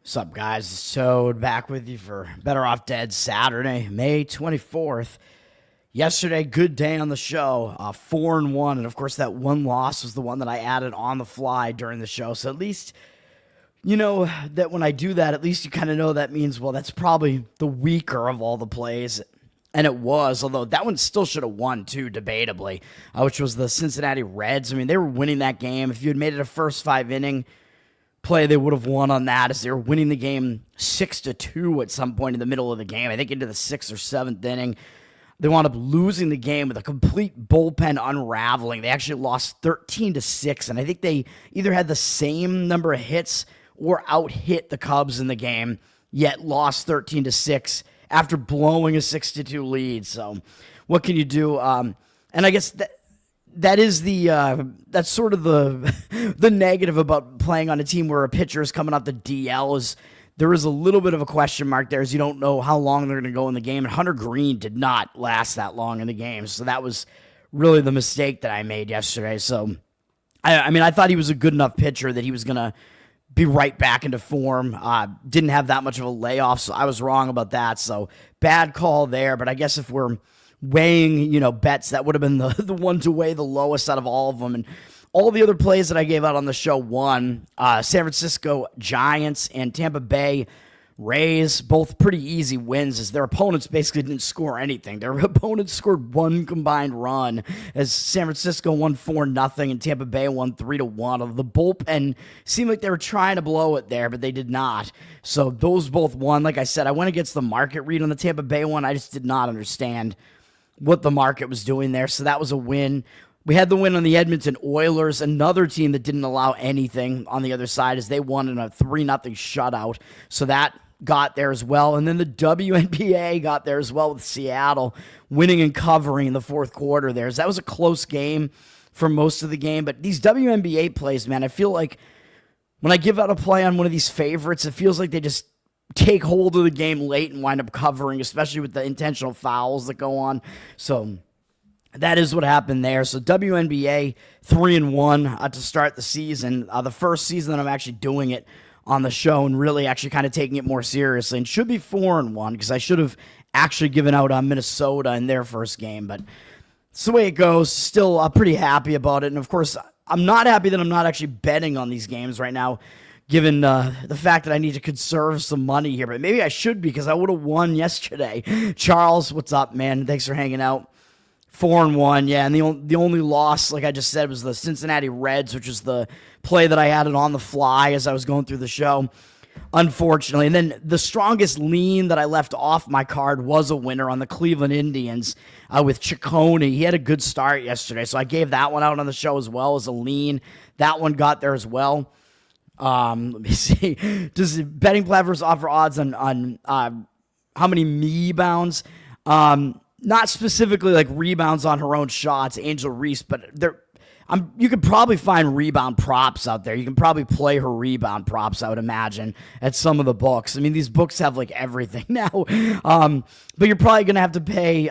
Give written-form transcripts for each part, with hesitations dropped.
What's up, guys? It's Toad back with you for Better Off Dead Saturday, May 24th. Yesterday, good day on the show, 4-1, and of course that one loss was the one that I added on the fly during the show. So at least you know that when I do that, at least you kind of know that means, well, that's probably the weaker of all the plays. And it was, although that one still should have won too, debatably, which was the Cincinnati Reds. I mean, they were winning that game. If you had made it a first 5-inning play, they would have won on that, as they were winning the game 6-2 at some point in the middle of the game. I think into the 6th or 7th inning. They wound up losing the game with a complete bullpen unraveling. They actually lost 13-6, and I think they either had the same number of hits or out-hit the Cubs in the game, yet lost 13-6 after blowing a 6-2 lead. So what can you do? And I guess that is that's sort of the negative about playing on a team where a pitcher is coming off the DL, is there is a little bit of a question mark there, as you don't know how long they're going to go in the game. And Hunter Green did not last that long in the game, so that was really the mistake that I made yesterday. So I mean, I thought he was a good enough pitcher that he was going to be right back into form. Didn't have that much of a layoff, so I was wrong about that. So bad call there. But I guess if we're weighing, bets, that would have been the one to weigh the lowest out of all of them. And all the other plays that I gave out on the show won. San Francisco Giants and Tampa Bay Rays, both pretty easy wins, as their opponents basically didn't score anything. Their opponents scored one combined run, as San Francisco won 4-0 and Tampa Bay won 3-1. The bullpen seemed like they were trying to blow it there, but they did not. So those both won. Like I said, I went against the market read on the Tampa Bay one. I just did not understand what the market was doing there. So that was a win. We had the win on the Edmonton Oilers, another team that didn't allow anything on the other side, as they won in a 3-0 shutout. So that got there as well. And then the WNBA got there as well, with Seattle winning and covering in the fourth quarter there. So that was a close game for most of the game. But these WNBA plays, man, I feel like when I give out a play on one of these favorites, it feels like they just take hold of the game late and wind up covering, especially with the intentional fouls that go on. So that is what happened there. So WNBA 3-1 to start the season. The first season that I'm actually doing it on the show and really actually kind of taking it more seriously, and should be 4-1, because I should have actually given out on Minnesota in their first game. But it's the way it goes. Still pretty happy about it. And of course, I'm not happy that I'm not actually betting on these games right now, given the fact that I need to conserve some money here. But maybe I should, because I would have won yesterday. Charles, what's up, man? Thanks for hanging out. 4-1, yeah, and the only loss, like I just said, was the Cincinnati Reds, which is the play that I added on the fly as I was going through the show, unfortunately. And then the strongest lean that I left off my card was a winner on the Cleveland Indians with Ciccone. He had a good start yesterday, so I gave that one out on the show as well as a lean. That one got there as well. Let me see. Does betting platforms offer odds on how many rebounds? Not specifically like rebounds on her own shots, Angel Reese, but you could probably find rebound props out there. You can probably play her rebound props, I would imagine, at some of the books. I mean, these books have like everything now. But you're probably going to have to pay,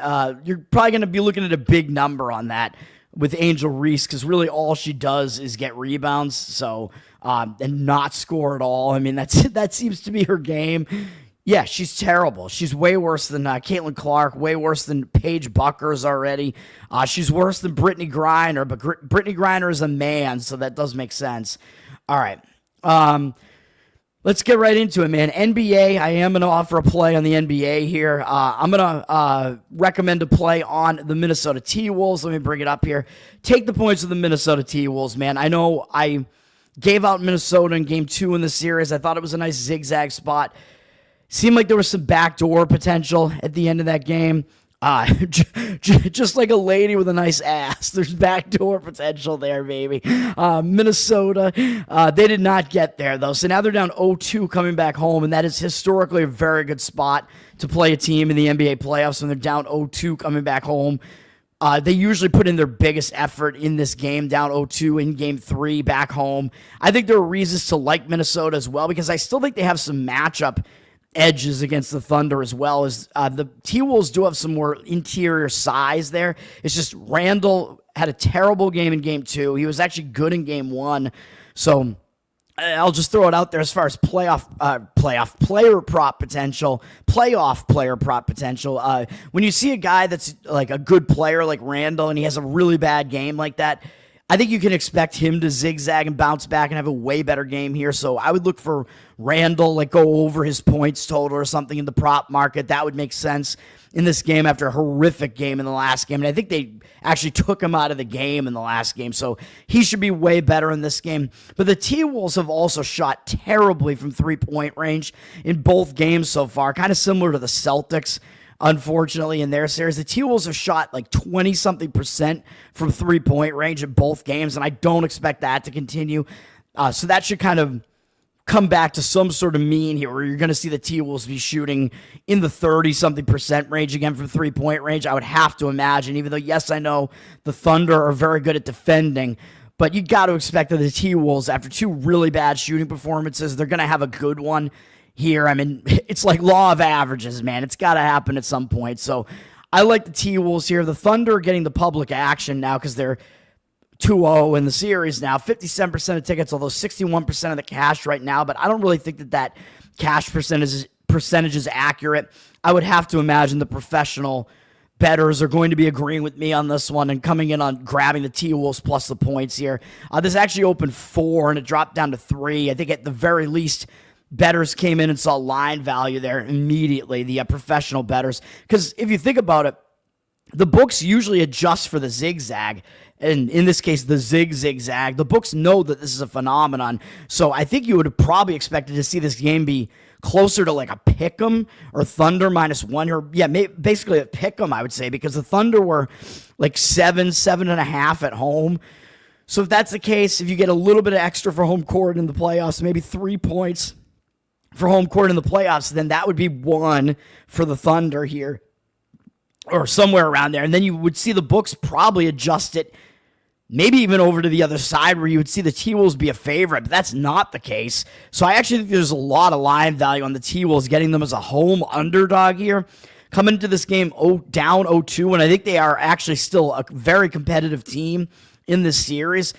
you're probably going to be looking at a big number on that with Angel Reese, because really all she does is get rebounds, so and not score at all. I mean, that seems to be her game. Yeah, she's terrible. She's way worse than Caitlin Clark, way worse than Paige Buckers already. She's worse than Brittany Griner, but Brittany Griner is a man, so that does make sense. All right. Let's get right into it, man. NBA, I am going to offer a play on the NBA here. I'm going to recommend a play on the Minnesota T-Wolves. Let me bring it up here. Take the points of the Minnesota T-Wolves, man. I know I gave out Minnesota in Game 2 in the series. I thought it was a nice zigzag spot. Seemed like there was some backdoor potential at the end of that game. Just like a lady with a nice ass. There's backdoor potential there, baby. Minnesota, they did not get there, though. So now they're down 0-2 coming back home, and that is historically a very good spot to play a team in the NBA playoffs when they're down 0-2 coming back home. They usually put in their biggest effort in this game, down 0-2 in Game 3 back home. I think there are reasons to like Minnesota as well, because I still think they have some matchup edges against the Thunder, as well as the T-Wolves do have some more interior size there. It's just Randall had a terrible game in Game 2. He was actually good in Game 1. So I'll just throw it out there as far as playoff player prop potential, playoff player prop potential. When you see a guy that's like a good player like Randall and he has a really bad game like that, I think you can expect him to zigzag and bounce back and have a way better game here. So I would look for Randall, like go over his points total or something in the prop market. That would make sense in this game after a horrific game in the last game. And I think they actually took him out of the game in the last game. So he should be way better in this game. But the T-Wolves have also shot terribly from three-point range in both games so far, kind of similar to the Celtics. Unfortunately, in their series, the T-Wolves have shot like 20-something% from three-point range in both games, and I don't expect that to continue. So that should kind of come back to some sort of mean here where you're going to see the T-Wolves be shooting in the 30-something% range again from three-point range, I would have to imagine, even though, yes, I know the Thunder are very good at defending, but you got to expect that the T-Wolves, after two really bad shooting performances, they're going to have a good one here. I mean, it's like law of averages, man. It's got to happen at some point. So I like the T-Wolves here. The Thunder are getting the public action now because they're 2-0 in the series now. 57% of tickets, although 61% of the cash right now. But I don't really think that cash percentage is accurate. I would have to imagine the professional bettors are going to be agreeing with me on this one and coming in on grabbing the T-Wolves plus the points here. This actually opened 4 and it dropped down to 3. I think at the very least, bettors came in and saw line value there immediately, the professional bettors. Because if you think about it, the books usually adjust for the zigzag, and in this case, the zigzag. The books know that this is a phenomenon, so I think you would have probably expected to see this game be closer to like a pick'em or Thunder -1, or basically a pick'em, I would say, because the Thunder were like 7.5 at home. So if that's the case, if you get a little bit of extra for home court in the playoffs, maybe 3 points for home court in the playoffs, then that would be 1 for the Thunder here, or somewhere around there. And then you would see the books probably adjust it, maybe even over to the other side where you would see the T-Wolves be a favorite, but that's not the case. So I actually think there's a lot of line value on the T-Wolves, getting them as a home underdog here. Coming into this game down 0-2, and I think they are actually still a very competitive team in this series.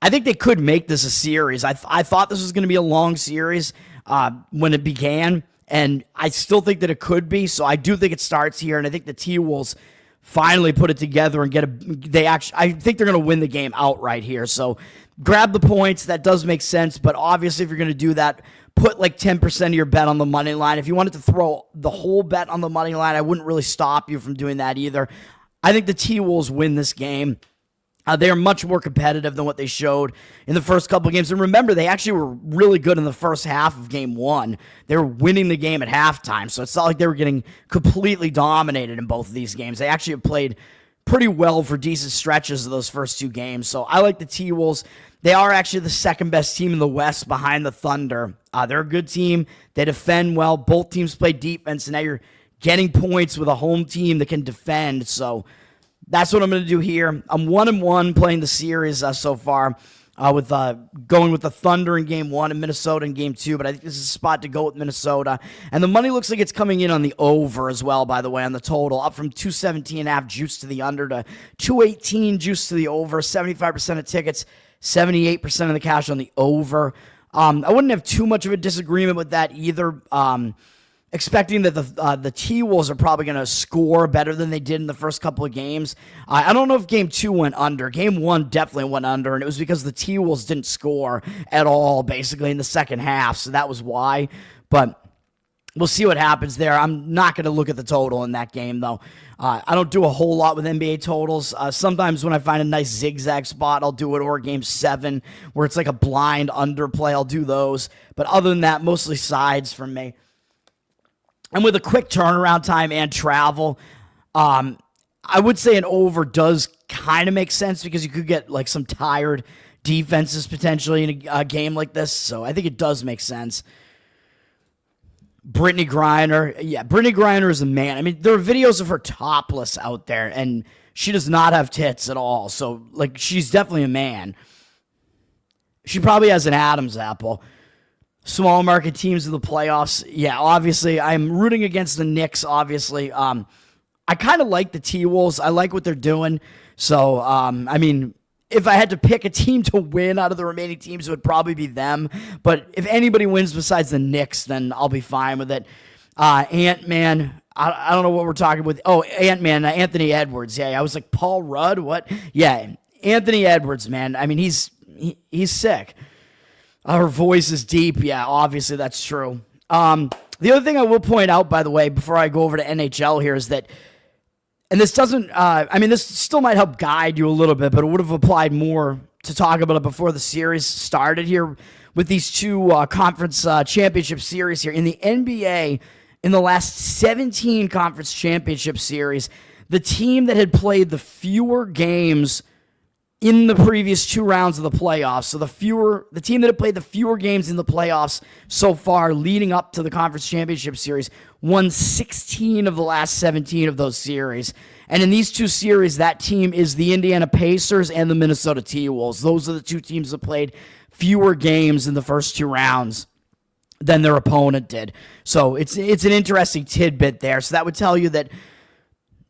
I think they could make this a series. I thought this was going to be a long series when it began, and I still think that it could be. So I do think it starts here, and I think the T-Wolves finally put it together and I think they're going to win the game outright here. So grab the points. That does make sense, but obviously if you're going to do that, put like 10% of your bet on the money line. If you wanted to throw the whole bet on the money line, I wouldn't really stop you from doing that either. I think the T-Wolves win this game. They are much more competitive than what they showed in the first couple of games. And remember, they actually were really good in the first half of game 1. They were winning the game at halftime, so it's not like they were getting completely dominated in both of these games. They actually have played pretty well for decent stretches of those first 2 games. So I like the T-Wolves. They are actually the second best team in the West behind the Thunder. They're a good team. They defend well. Both teams play defense, and now you're getting points with a home team that can defend. So that's what I'm going to do here. I'm 1-1 playing the series so far, with going with the Thunder in game 1 and Minnesota in game 2, but I think this is a spot to go with Minnesota. And the money looks like it's coming in on the over as well, by the way, on the total, up from 217.5 juice to the under to 218 juice to the over. 75% of tickets, 78% of the cash on the over. I wouldn't have too much of a disagreement with that either. Expecting that the T-Wolves are probably going to score better than they did in the first couple of games. I don't know if Game 2 went under. Game 1 definitely went under, and it was because the T-Wolves didn't score at all, basically, in the second half, so that was why. But we'll see what happens there. I'm not going to look at the total in that game, though. I don't do a whole lot with NBA totals. Sometimes when I find a nice zigzag spot, I'll do it, or Game 7, where it's like a blind underplay. I'll do those. But other than that, mostly sides for me. And with a quick turnaround time and travel, I would say an over does kind of make sense because you could get like some tired defenses potentially in a game like this. So I think it does make sense. Brittany Griner. Yeah, Brittany Griner is a man. I mean, there are videos of her topless out there, and she does not have tits at all. So, like, she's definitely a man. She probably has an Adam's apple. Small market teams in the playoffs. Yeah, obviously, I'm rooting against the Knicks, obviously. I kind of like the T-Wolves. I like what they're doing. So, I mean, if I had to pick a team to win out of the remaining teams, it would probably be them. But if anybody wins besides the Knicks, then I'll be fine with it. Ant-Man, I don't know what we're talking with. Oh, Ant-Man, Anthony Edwards. Yeah, I was like, Paul Rudd? What? Yeah, Anthony Edwards, man. I mean, he's sick. Her voice is deep. Yeah, obviously that's true. The other thing I will point out, by the way, before I go over to NHL here is that, and this doesn't, this still might help guide you a little bit, but it would have applied more to talk about it before the series started here with these two conference championship series here. In the NBA, in the last 17 conference championship series, the team that had played the fewer games in the previous 2 rounds of the playoffs, so the team that had played the fewer games in the playoffs so far leading up to the conference championship series won 16 of the last 17 of those series. And in these 2 series, that team is the Indiana Pacers and the Minnesota T-Wolves. Those are the 2 teams that played fewer games in the first 2 rounds than their opponent did. So it's an interesting tidbit there. So that would tell you that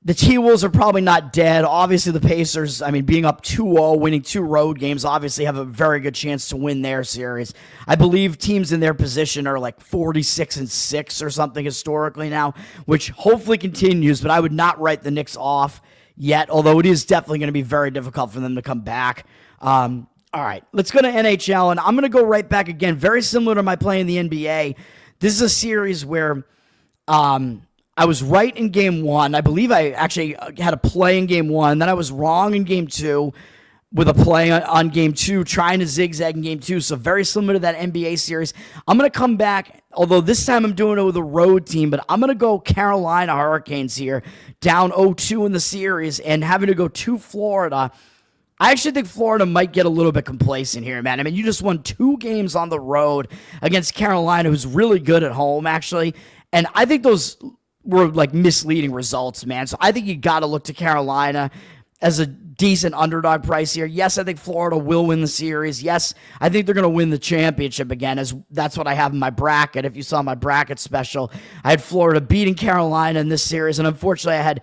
the T-Wolves are probably not dead. Obviously, the Pacers, being up 2-0, winning 2 road games, obviously have a very good chance to win their series. I believe teams in their position are like 46-6 or something historically now, which hopefully continues, but I would not write the Knicks off yet, although it is definitely going to be very difficult for them to come back. All right, let's go to NHL, and I'm going to go right back again, very similar to my play in the NBA. This is a series where I was right in game 1. I believe I actually had a play in game 1. Then I was wrong in game 2 with a play on game 2, trying to zigzag in game 2. So very similar to that NBA series. I'm going to come back, although this time I'm doing it with a road team, but I'm going to go Carolina Hurricanes here, down 0-2 in the series and having to go to Florida. I actually think Florida might get a little bit complacent here, man. You just won 2 games on the road against Carolina, who's really good at home, actually. And I think those were like misleading results, man. So I think you got to look to Carolina as a decent underdog price here. Yes, I think Florida will win the series. Yes, I think they're going to win the championship again, as that's what I have in my bracket. If you saw my bracket special, I had Florida beating Carolina in this series, and unfortunately I had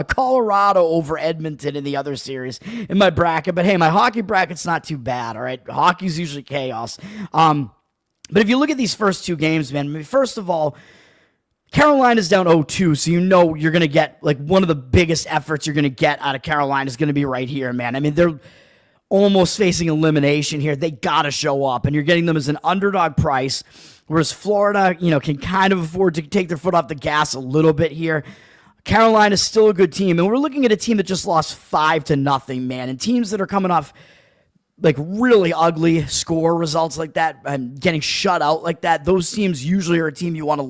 Colorado over Edmonton in the other series in my bracket. But hey, my hockey bracket's not too bad, all right? Hockey's usually chaos. But if you look at these first 2 games, man, first of all, Carolina's down 0-2, so you know you're going to get, like, one of the biggest efforts you're going to get out of Carolina is going to be right here, man. They're almost facing elimination here. They got to show up, and you're getting them as an underdog price, whereas Florida, can kind of afford to take their foot off the gas a little bit here. Carolina's still a good team, and we're looking at a team that just lost 5-0, man, and teams that are coming off like really ugly score results like that and getting shut out like that, those teams usually are a team you want to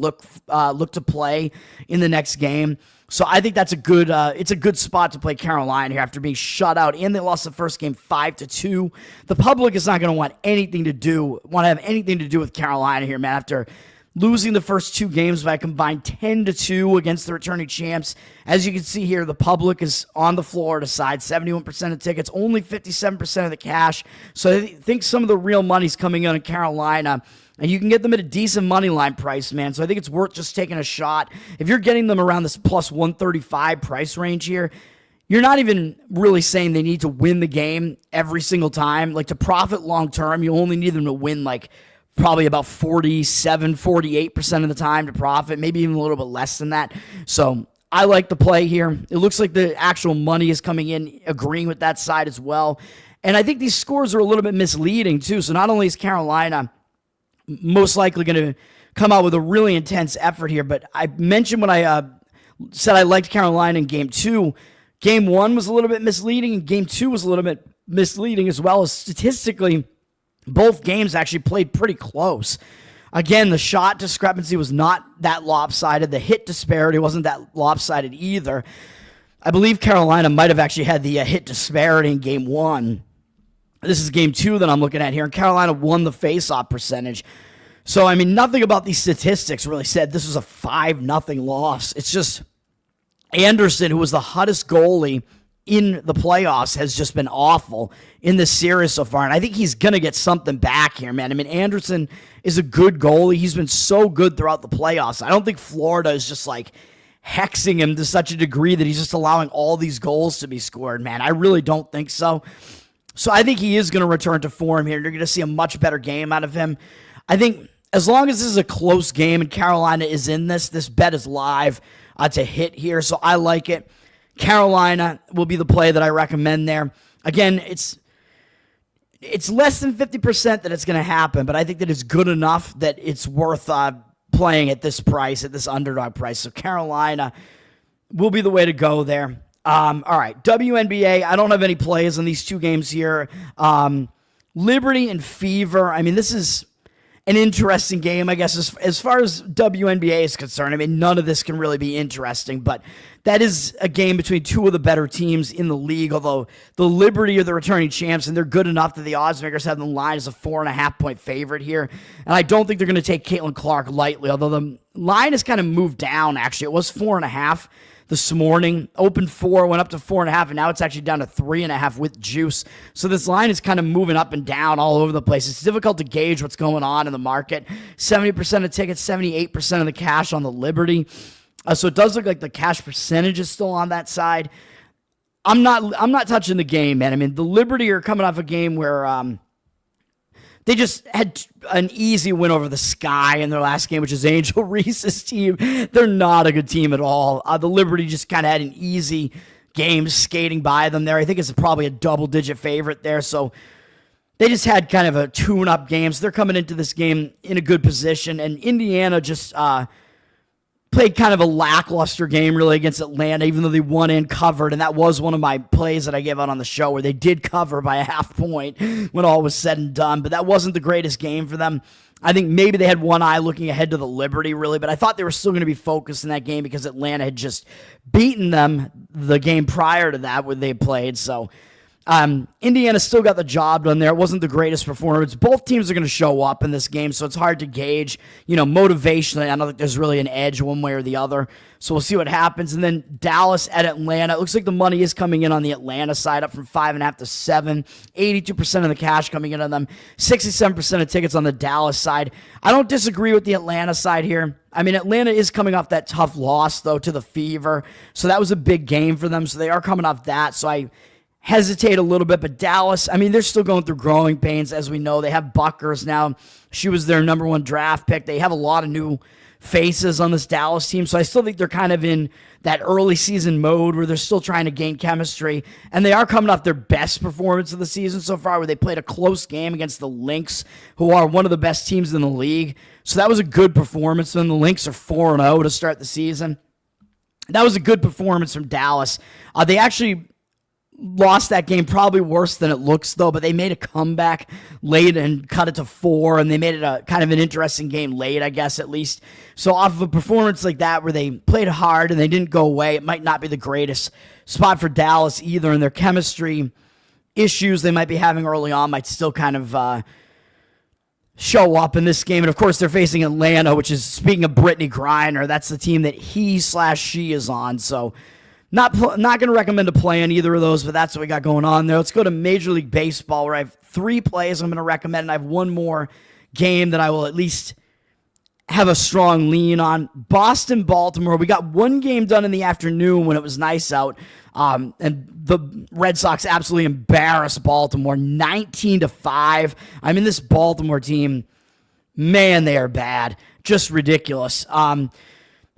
look to play in the next game. So I think that's it's a good spot to play Carolina here after being shut out, and they lost the first game 5-2. The public is not going to want to have anything to do with Carolina here, man, after losing the first 2 games by a combined 10-2 against the returning champs. As you can see here, the public is on the Florida side, 71% of tickets, only 57% of the cash. So I think some of the real money's coming in Carolina, and you can get them at a decent money line price, man. So I think it's worth just taking a shot. If you're getting them around this plus 135 price range here, you're not even really saying they need to win the game every single time. Like, to profit long term, you only need them to win probably about 48% of the time to profit, maybe even a little bit less than that. So I like the play here. It looks like the actual money is coming in, agreeing with that side as well. And I think these scores are a little bit misleading too. So not only is Carolina most likely going to come out with a really intense effort here, but I mentioned when I said I liked Carolina in game 2, game 1 was a little bit misleading, and game 2 was a little bit misleading as well. As statistically, both games actually played pretty close. Again, the shot discrepancy was not that lopsided. The hit disparity wasn't that lopsided either. I believe Carolina might have actually had the hit disparity in game 1. This is game 2 that I'm looking at here, and Carolina won the face-off percentage. So, nothing about these statistics really said this was a 5-0 loss. It's just Anderson, who was the hottest goalie in the playoffs, has just been awful in this series so far, and I think he's going to get something back here, man. Anderson is a good goalie. He's been so good throughout the playoffs. I don't think Florida is just hexing him to such a degree that he's just allowing all these goals to be scored, man. I really don't think so. So I think he is going to return to form here. You're going to see a much better game out of him. I think as long as this is a close game and Carolina is in this bet is live to hit here. So I like it. Carolina will be the play that I recommend there. Again, it's less than 50% that it's going to happen, but I think that it's good enough that it's worth playing at this price, at this underdog price. So Carolina will be the way to go there. All right, WNBA, I don't have any plays on these two games here. Liberty and Fever, I mean, this is an interesting game, I guess, as far as WNBA is concerned. I mean, none of this can really be interesting, but that is a game between two of the better teams in the league, although the Liberty are the returning champs, and they're good enough that the odds makers have the line as a 4.5-point favorite here. And I don't think they're going to take Caitlin Clark lightly, although the line has kind of moved down, actually. It was 4.5 this morning, opened 4, went up to 4.5, and now it's actually down to 3.5 with juice. So this line is kind of moving up and down all over the place. It's difficult to gauge what's going on in the market. 70% of tickets, 78% of the cash on the Liberty. So it does look like the cash percentage is still on that side. I'm not touching the game, man. I mean, the Liberty are coming off a game where they just had an easy win over the Sky in their last game, which is Angel Reese's team. They're not a good team at all. The Liberty just kind of had an easy game skating by them there. I think it's probably a double-digit favorite there. So they just had kind of a tune-up game. So they're coming into this game in a good position. And Indiana just played kind of a lackluster game really against Atlanta, even though they won and covered. And that was one of my plays that I gave out on the show where they did cover by a half point when all was said and done. But that wasn't the greatest game for them. I think maybe they had one eye looking ahead to the Liberty, really. But I thought they were still going to be focused in that game because Atlanta had just beaten them the game prior to that when they played. So Indiana still got the job done there. It wasn't the greatest performance. Both teams are going to show up in this game, so it's hard to gauge, motivationally. I don't think there's really an edge one way or the other. So we'll see what happens. And then Dallas at Atlanta. It looks like the money is coming in on the Atlanta side, up from 5.5 to 7. 82% of the cash coming in on them. 67% of tickets on the Dallas side. I don't disagree with the Atlanta side here. I mean, Atlanta is coming off that tough loss, though, to the Fever. So that was a big game for them. So they are coming off that. So I hesitate a little bit, but Dallas, I mean, they're still going through growing pains, as we know. They have Buckers now. She was their number 1 draft pick. They have a lot of new faces on this Dallas team, so I still think they're kind of in that early season mode where they're still trying to gain chemistry, and they are coming off their best performance of the season so far, where they played a close game against the Lynx, who are one of the best teams in the league. So that was a good performance, and the Lynx are 4-0 to start the season. That was a good performance from Dallas. They actually lost that game probably worse than it looks, though, but they made a comeback late and cut it to 4, and they made it a kind of an interesting game late, I guess, at least. So off of a performance like that where they played hard and they didn't go away, it might not be the greatest spot for Dallas either, and their chemistry issues they might be having early on might still kind of show up in this game. And of course, they're facing Atlanta, which is, speaking of Brittany Griner, that's the team that he/she is on. So not going to recommend a play on either of those, but that's what we got going on there. Let's go to Major League Baseball, where I have 3 plays I'm going to recommend, and I have one more game that I will at least have a strong lean on. Boston, Baltimore. We got one game done in the afternoon when it was nice out, and the Red Sox absolutely embarrassed Baltimore 19-5. I mean, this Baltimore team, man, they are bad. Just ridiculous.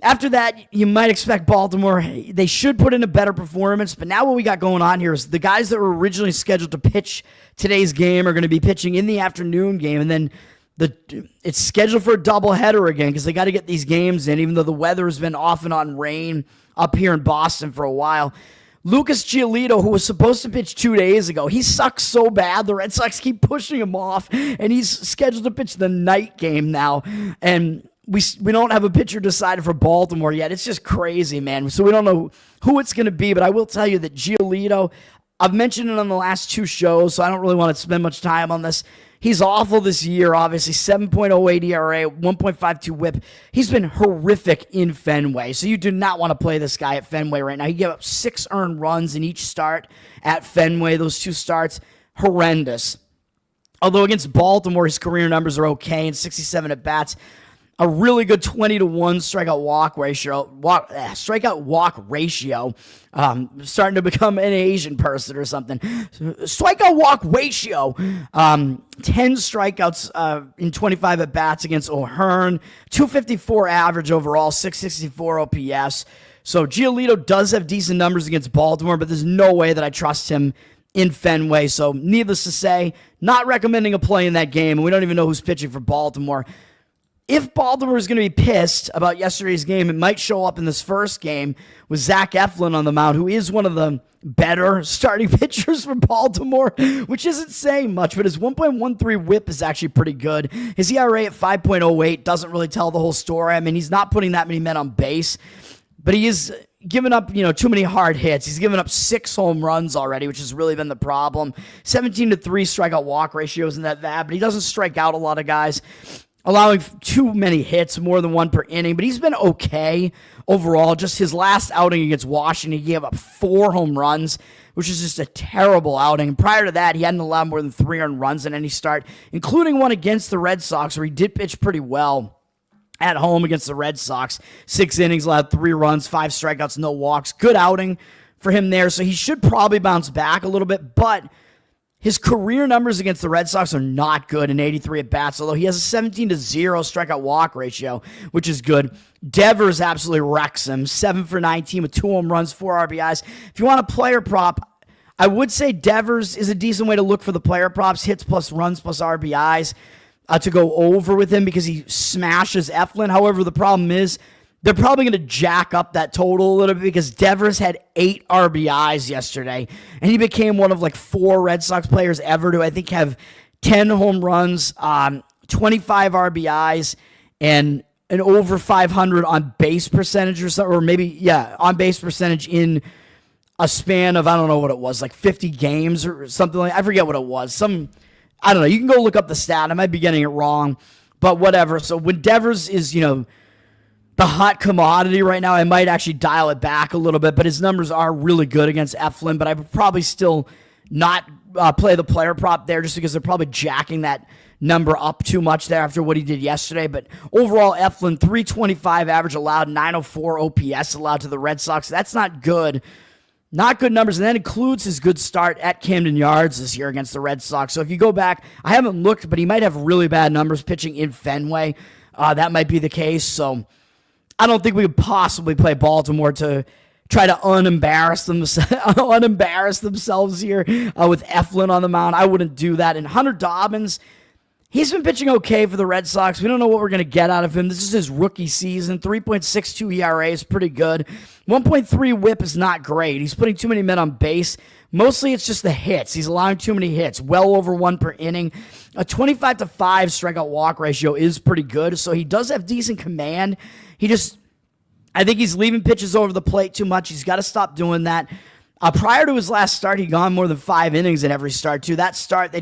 After that, you might expect Baltimore. They should put in a better performance, but now what we got going on here is the guys that were originally scheduled to pitch today's game are going to be pitching in the afternoon game, and then it's scheduled for a doubleheader again because they got to get these games in, even though the weather has been off and on rain up here in Boston for a while. Lucas Giolito, who was supposed to pitch 2 days ago, he sucks so bad. The Red Sox keep pushing him off, and he's scheduled to pitch the night game now, and we don't have a pitcher decided for Baltimore yet. It's just crazy, man. So we don't know who it's going to be, but I will tell you that Giolito, I've mentioned it on the last 2 shows, so I don't really want to spend much time on this. He's awful this year, obviously. 7.08 ERA, 1.52 whip. He's been horrific in Fenway, so you do not want to play this guy at Fenway right now. He gave up 6 earned runs in each start at Fenway. Those 2 starts, horrendous. Although against Baltimore, his career numbers are okay, and 67 at-bats. a really good 20-1 strikeout walk ratio. Starting to become an Asian person or something. Strikeout walk ratio. 10 strikeouts in 25 at bats against O'Hearn. 254 average overall, 664 OPS. So Giolito does have decent numbers against Baltimore, but there's no way that I trust him in Fenway. So needless to say, not recommending a play in that game. And we don't even know who's pitching for Baltimore. If Baltimore is going to be pissed about yesterday's game, it might show up in this first game with Zach Eflin on the mound, who is one of the better starting pitchers for Baltimore, which isn't saying much, but his 1.13 whip is actually pretty good. His ERA at 5.08 doesn't really tell the whole story. I mean, he's not putting that many men on base, but he is giving up, too many hard hits. He's given up 6 home runs already, which has really been the problem. 17-3 strikeout walk ratio isn't that bad, but he doesn't strike out a lot of guys, allowing too many hits, more than one per inning. But he's been okay overall. Just his last outing against Washington, he gave up 4 home runs, which is just a terrible outing. Prior to that, he hadn't allowed more than 3 earned runs in any start, including one against the Red Sox, where he did pitch pretty well at home against the Red Sox. 6 innings, allowed 3 runs, 5 strikeouts, no walks. Good outing for him there. So he should probably bounce back a little bit, but his career numbers against the Red Sox are not good in 83 at-bats, although he has a 17-0 strikeout walk ratio, which is good. Devers absolutely wrecks him. 7 for 19 with 2 home runs, 4 RBIs. If you want a player prop, I would say Devers is a decent way to look for the player props, hits plus runs plus RBIs, to go over with him because he smashes Eflin. However, the problem is they're probably going to jack up that total a little bit because Devers had 8 RBIs yesterday, and he became one of 4 Red Sox players ever to, I think, have 10 home runs, 25 RBIs, and an over 500 on base percentage or something, or maybe, on base percentage in a span of, I don't know what it was, 50 games or something I forget what it was. I don't know. You can go look up the stat. I might be getting it wrong, but whatever. So when Devers is, the hot commodity right now, I might actually dial it back a little bit, but his numbers are really good against Eflin, but I would probably still not play the player prop there just because they're probably jacking that number up too much there after what he did yesterday. But overall, Eflin, 325 average allowed, 904 OPS allowed to the Red Sox. That's not good. Not good numbers, and that includes his good start at Camden Yards this year against the Red Sox. So if you go back, I haven't looked, but he might have really bad numbers pitching in Fenway. That might be the case. So I don't think we could possibly play Baltimore to try to unembarrass themselves here with Eflin on the mound. I wouldn't do that. And Hunter Dobbins, he's been pitching okay for the Red Sox. We don't know what we're going to get out of him. This is his rookie season. 3.62 ERA is pretty good. 1.3 whip is not great. He's putting too many men on base. Mostly it's just the hits. He's allowing too many hits, well over 1 per inning. A 25-5 strikeout walk ratio is pretty good, so he does have decent command. I think he's leaving pitches over the plate too much. He's got to stop doing that. Prior to his last start, he'd gone more than 5 innings in every start, too. That start,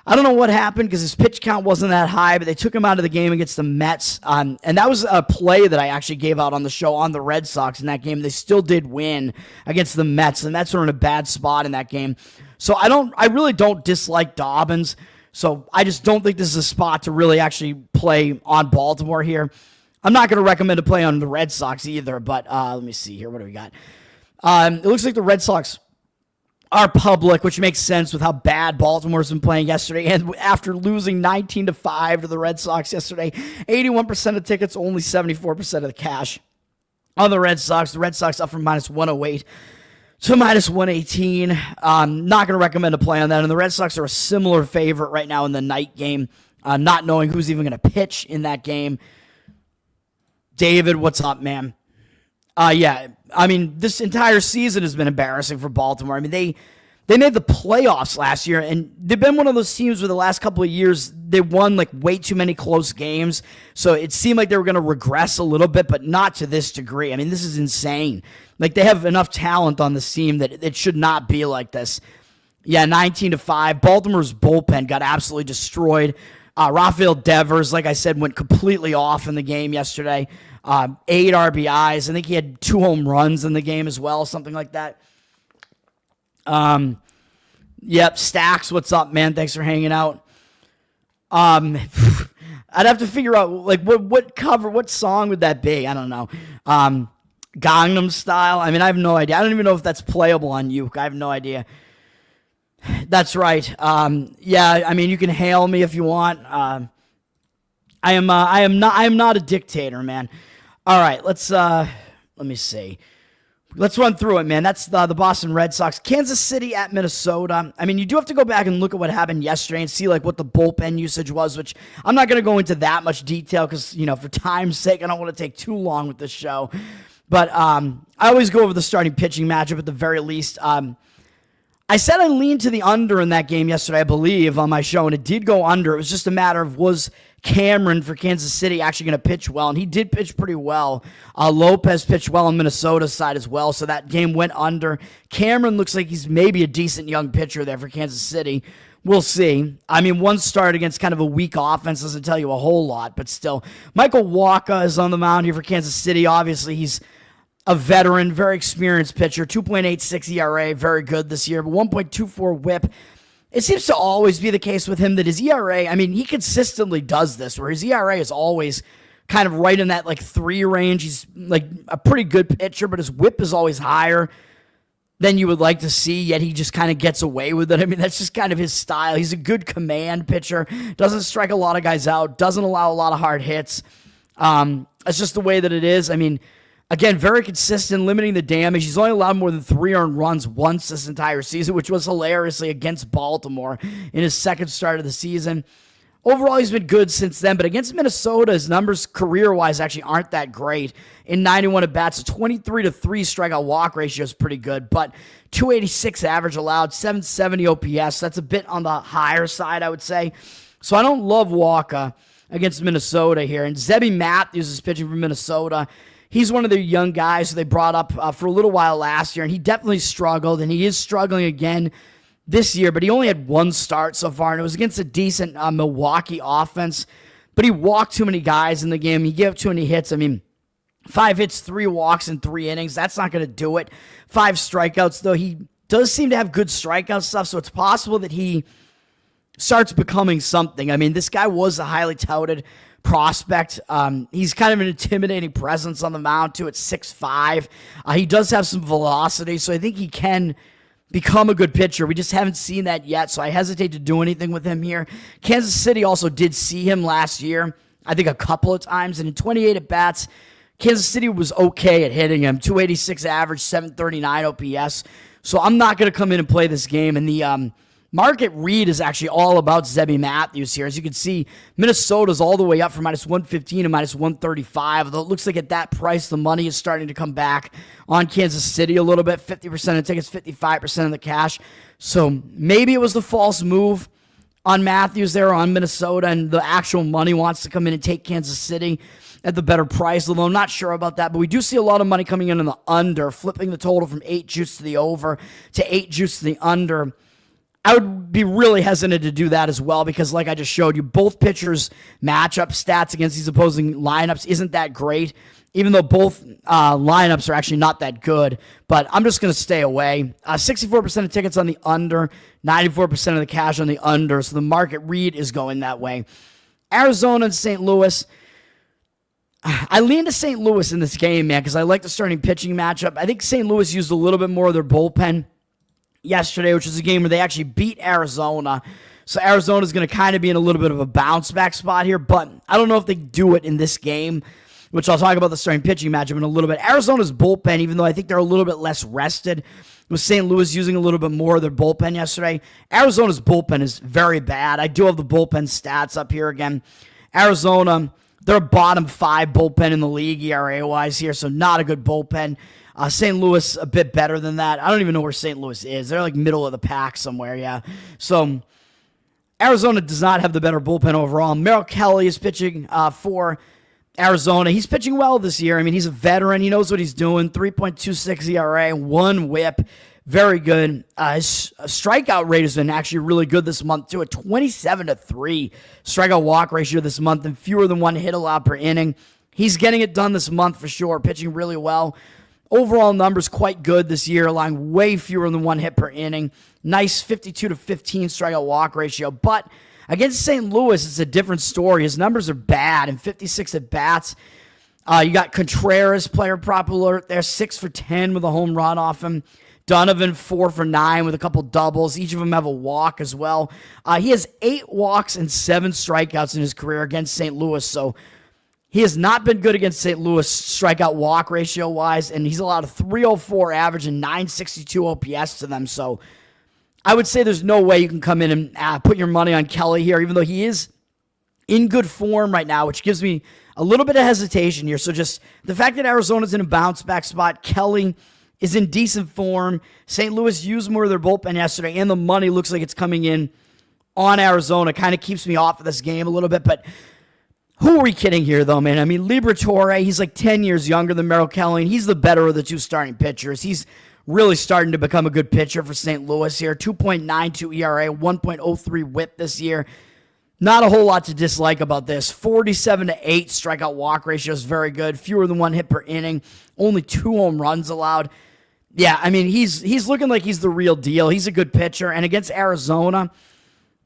I don't know what happened because his pitch count wasn't that high, but they took him out of the game against the Mets. And that was a play that I actually gave out on the show on the Red Sox in that game. They still did win against the Mets. The Mets were in a bad spot in that game. So I really don't dislike Dobbins. So I just don't think this is a spot to really actually play on Baltimore here. I'm not going to recommend a play on the Red Sox either, but let me see here. What do we got? It looks like the Red Sox are public, which makes sense with how bad Baltimore's been playing yesterday. And after losing 19-5 to the Red Sox yesterday, 81% of tickets, only 74% of the cash on the Red Sox. The Red Sox up from -108 to -118. Not going to recommend a play on that. And the Red Sox are a similar favorite right now in the night game, not knowing who's even going to pitch in that game. David, what's up, man? This entire season has been embarrassing for Baltimore. I mean, they made the playoffs last year, and they've been one of those teams where the last couple of years they won way too many close games. So it seemed like they were going to regress a little bit, but not to this degree. I mean, this is insane. They have enough talent on this team that it should not be like this. 19-5. Baltimore's bullpen got absolutely destroyed. Rafael Devers, like I said, went completely off in the game yesterday. 8 RBIs. I think he had 2 home runs in the game as well, something like that. Stacks, what's up, man? Thanks for hanging out. I'd have to figure out like what song would that be? I don't know. Gangnam Style. I mean, I have no idea. I don't even know if that's playable on Uke. I have no idea. That's right. Yeah, I mean, you can hail me if you want. I am not a dictator, man. All right, let me see. Let's run through it, man. That's the Boston Red Sox. Kansas City at Minnesota. I mean, you do have to go back and look at what happened yesterday and see like what the bullpen usage was, which I'm not going to go into that much detail because, for time's sake, I don't want to take too long with this show. But I always go over the starting pitching matchup at the very least. I said I leaned to the under in that game yesterday, I believe, on my show, and it did go under. It was just a matter of was Cameron for Kansas City actually going to pitch well, and he did pitch pretty well. Lopez pitched well on Minnesota's side as well, so that game went under. Cameron looks like he's maybe a decent young pitcher there for Kansas City. We'll see. I mean, one start against kind of a weak offense doesn't tell you a whole lot, but still. Michael Wacha is on the mound here for Kansas City. Obviously, he's a veteran, very experienced pitcher, 2.86 ERA, very good this year, but 1.24 whip. It seems to always be the case with him that his ERA, I mean, he consistently does this, where his ERA is always kind of right in that like 3 range. He's like a pretty good pitcher, but his whip is always higher than you would like to see, yet he just kind of gets away with it. I mean, that's just kind of his style. He's a good command pitcher, doesn't strike a lot of guys out, doesn't allow a lot of hard hits. That's just the way that it is. I mean, again, very consistent, limiting the damage. He's only allowed more than 3 earned runs once this entire season, which was hilariously against Baltimore in his second start of the season. Overall, he's been good since then, but against Minnesota, his numbers career-wise actually aren't that great. In 91 at-bats, a 23-3 strikeout walk ratio is pretty good, but 286 average allowed, 770 OPS. That's a bit on the higher side, I would say. So I don't love Wacha against Minnesota here. And Zebby Matthews is pitching for Minnesota. He's one of their young guys who they brought up for a little while last year, and he definitely struggled, and he is struggling again this year, but he only had 1 start so far, and it was against a decent Milwaukee offense, but he walked too many guys in the game. He gave up too many hits. I mean, 5 hits, 3 walks in 3 innings. That's not going to do it. 5 strikeouts, though. He does seem to have good strikeout stuff, so it's possible that he starts becoming something. I mean, this guy was a highly touted prospect. He's kind of an intimidating presence on the mound, too, at 6'5". He does have some velocity, so I think he can become a good pitcher. We just haven't seen that yet, so I hesitate to do anything with him here. Kansas City also did see him last year, I think a couple of times, and in 28 at-bats, Kansas City was okay at hitting him. 286 average, 739 OPS. So I'm not going to come in and play this game, and the market read is actually all about Zebby Matthews here. As you can see, Minnesota's all the way up from minus 115 to minus 135. Although it looks like at that price, the money is starting to come back on Kansas City a little bit. 50% of tickets, 55% of the cash. So maybe it was the false move on Matthews there on Minnesota, and the actual money wants to come in and take Kansas City at the better price, although I'm not sure about that. But we do see a lot of money coming in on the under, flipping the total from 8 juice to the over to 8 juice to the under. I would be really hesitant to do that as well because, like I just showed you, both pitchers' matchup stats against these opposing lineups isn't that great, even though both lineups are actually not that good. But I'm just going to stay away. 64% of tickets on the under, 94% of the cash on the under, so the market read is going that way. Arizona and St. Louis. I lean to St. Louis in this game, man, because I like the starting pitching matchup. I think St. Louis used a little bit more of their bullpen yesterday, which was a game where they actually beat Arizona. So Arizona's going to kind of be in a little bit of a bounce back spot here, but I don't know if they do it in this game, which I'll talk about the starting pitching matchup in a little bit. Arizona's bullpen, even though I think they're a little bit less rested, with St. Louis using a little bit more of their bullpen yesterday, Arizona's bullpen is very bad. I do have the bullpen stats up here again. Arizona, they're a bottom 5 bullpen in the league ERA-wise here, so not a good bullpen. St. Louis, a bit better than that. I don't even know where St. Louis is. They're like middle of the pack somewhere, yeah. So Arizona does not have the better bullpen overall. Merrill Kelly is pitching for Arizona. He's pitching well this year. I mean, he's a veteran. He knows what he's doing. 3.26 ERA, 1 whip. Very good. His strikeout rate has been actually really good this month, too. A 27-3 strikeout walk ratio this month and fewer than 1 hit allowed per inning. He's getting it done this month for sure, pitching really well. Overall numbers quite good this year, allowing way fewer than 1 hit per inning. Nice 52-15 strikeout walk ratio. But Against St. Louis, it's a different story. His numbers are bad in 56 at-bats. You got Contreras, player prop alert there, 6 for 10 with a home run off him. Donovan, 4 for 9 with a couple doubles. Each of them have a walk as well. He has 8 walks and 7 strikeouts in his career against St. Louis, so he has not been good against St. Louis strikeout walk ratio wise, and he's allowed a 304 average and 962 OPS to them. So I would say there's no way you can come in and put your money on Kelly here, even though he is in good form right now, which gives me a little bit of hesitation here. So just the fact that Arizona's in a bounce back spot, Kelly is in decent form. St. Louis used more of their bullpen yesterday, and the money looks like it's coming in on Arizona. Kind of keeps me off of this game a little bit, but who are we kidding here, though, man? I mean, Liberatore, he's like 10 years younger than Merrill Kelly, and he's the better of the two starting pitchers. He's really starting to become a good pitcher for St. Louis here. 2.92 ERA, 1.03 whip this year. Not a whole lot to dislike about this. 47-8 strikeout walk ratio is very good. Fewer than 1 hit per inning. Only 2 home runs allowed. Yeah, I mean, he's looking like he's the real deal. He's a good pitcher. And against Arizona,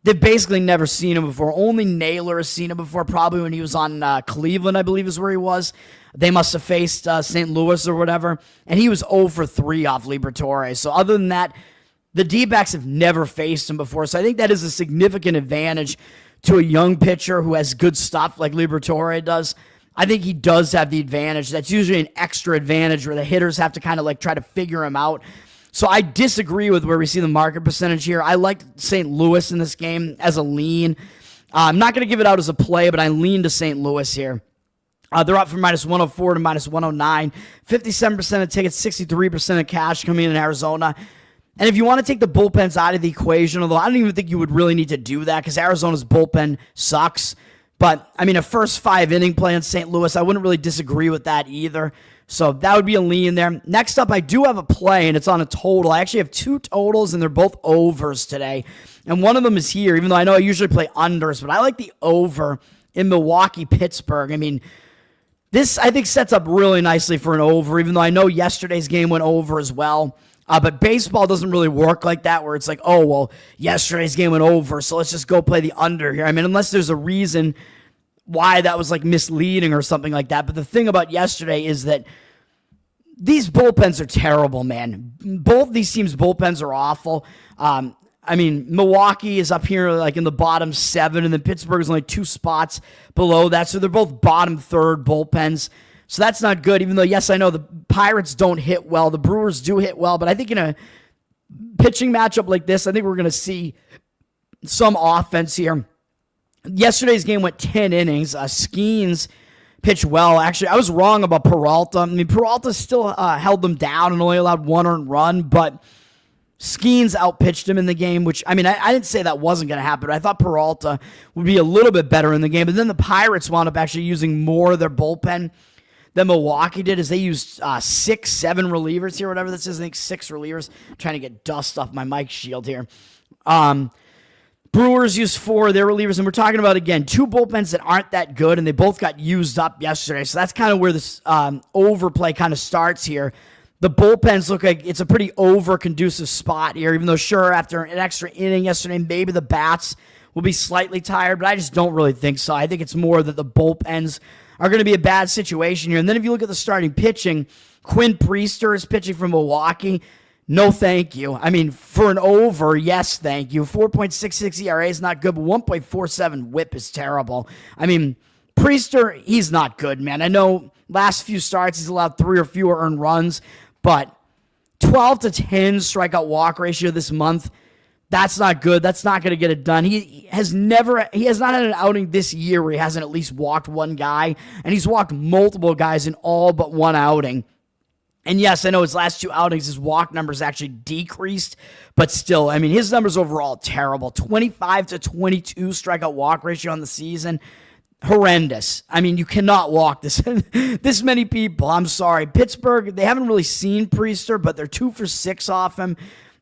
they've basically never seen him before. Only Naylor has seen him before, probably when he was on Cleveland, I believe is where he was. They must have faced St. Louis or whatever. And he was 0 for 3 off Liberatore. So other than that, the D-backs have never faced him before. So I think that is a significant advantage to a young pitcher who has good stuff like Liberatore does. I think he does have the advantage. That's usually an extra advantage where the hitters have to kind of like try to figure him out. So I disagree with where we see the market percentage here. I like St. Louis in this game as a lean. I'm not going to give it out as a play, but I lean to St. Louis here. They're up from minus 104 to minus 109. 57% of tickets, 63% of cash coming in Arizona. And if you want to take the bullpens out of the equation, although I don't even think you would really need to do that because Arizona's bullpen sucks. But, I mean, a first 5-inning play in St. Louis, I wouldn't really disagree with that either. So that would be a lean there. Next up, I do have a play, and it's on a total. I actually have 2 totals, and they're both overs today. And one of them is here, even though I know I usually play unders, but I like the over in Milwaukee-Pittsburgh. I mean, this, I think, sets up really nicely for an over, even though I know yesterday's game went over as well. But baseball doesn't really work like that, where it's like, oh, well, yesterday's game went over, so let's just go play the under here. I mean, unless there's a reason why that was like misleading or something like that. But the thing about yesterday is that these bullpens are terrible, man. Both these teams' bullpens are awful. I mean, Milwaukee is up here like in the bottom 7, and then Pittsburgh is only 2 spots below that. So they're both bottom 3rd bullpens. So that's not good, even though, yes, I know the Pirates don't hit well. The Brewers do hit well, but I think in a pitching matchup like this, I think we're going to see some offense here. Yesterday's game went 10 innings. Skeens pitched well. Actually, I was wrong about Peralta. I mean, Peralta still held them down and only allowed 1 earned run, but Skeens outpitched him in the game, which, I mean, I didn't say that wasn't going to happen, but I thought Peralta would be a little bit better in the game. But then the Pirates wound up actually using more of their bullpen than Milwaukee did, as they used 6, 7 relievers here, whatever this is. I think 6 relievers. I'm trying to get dust off my mic shield here. Brewers used 4 of their relievers, and we're talking about, again, 2 bullpens that aren't that good, and they both got used up yesterday. So that's kind of where this overplay kind of starts here. The bullpens look like it's a pretty over-conducive spot here, even though, sure, after an extra inning yesterday, maybe the bats will be slightly tired, but I just don't really think so. I think it's more that the bullpens are going to be a bad situation here. And then if you look at the starting pitching, Quinn Priester is pitching from Milwaukee. No, thank you. I mean, for an over, yes, thank you. 4.66 ERA is not good, but 1.47 whip is terrible. I mean, Priester, he's not good, man. I know last few starts he's allowed 3 or fewer earned runs, but 12 to 10 strikeout walk ratio this month, that's not good. That's not going to get it done. He has not had an outing this year where he hasn't at least walked 1 guy, and he's walked multiple guys in all but 1 outing. And yes, I know his last 2 outings, his walk numbers actually decreased, but still, I mean, his numbers overall terrible. 25 to 22 strikeout walk ratio on the season. Horrendous. I mean, you cannot walk this many people. I'm sorry. Pittsburgh, they haven't really seen Priester, but they're 2 for 6 off him.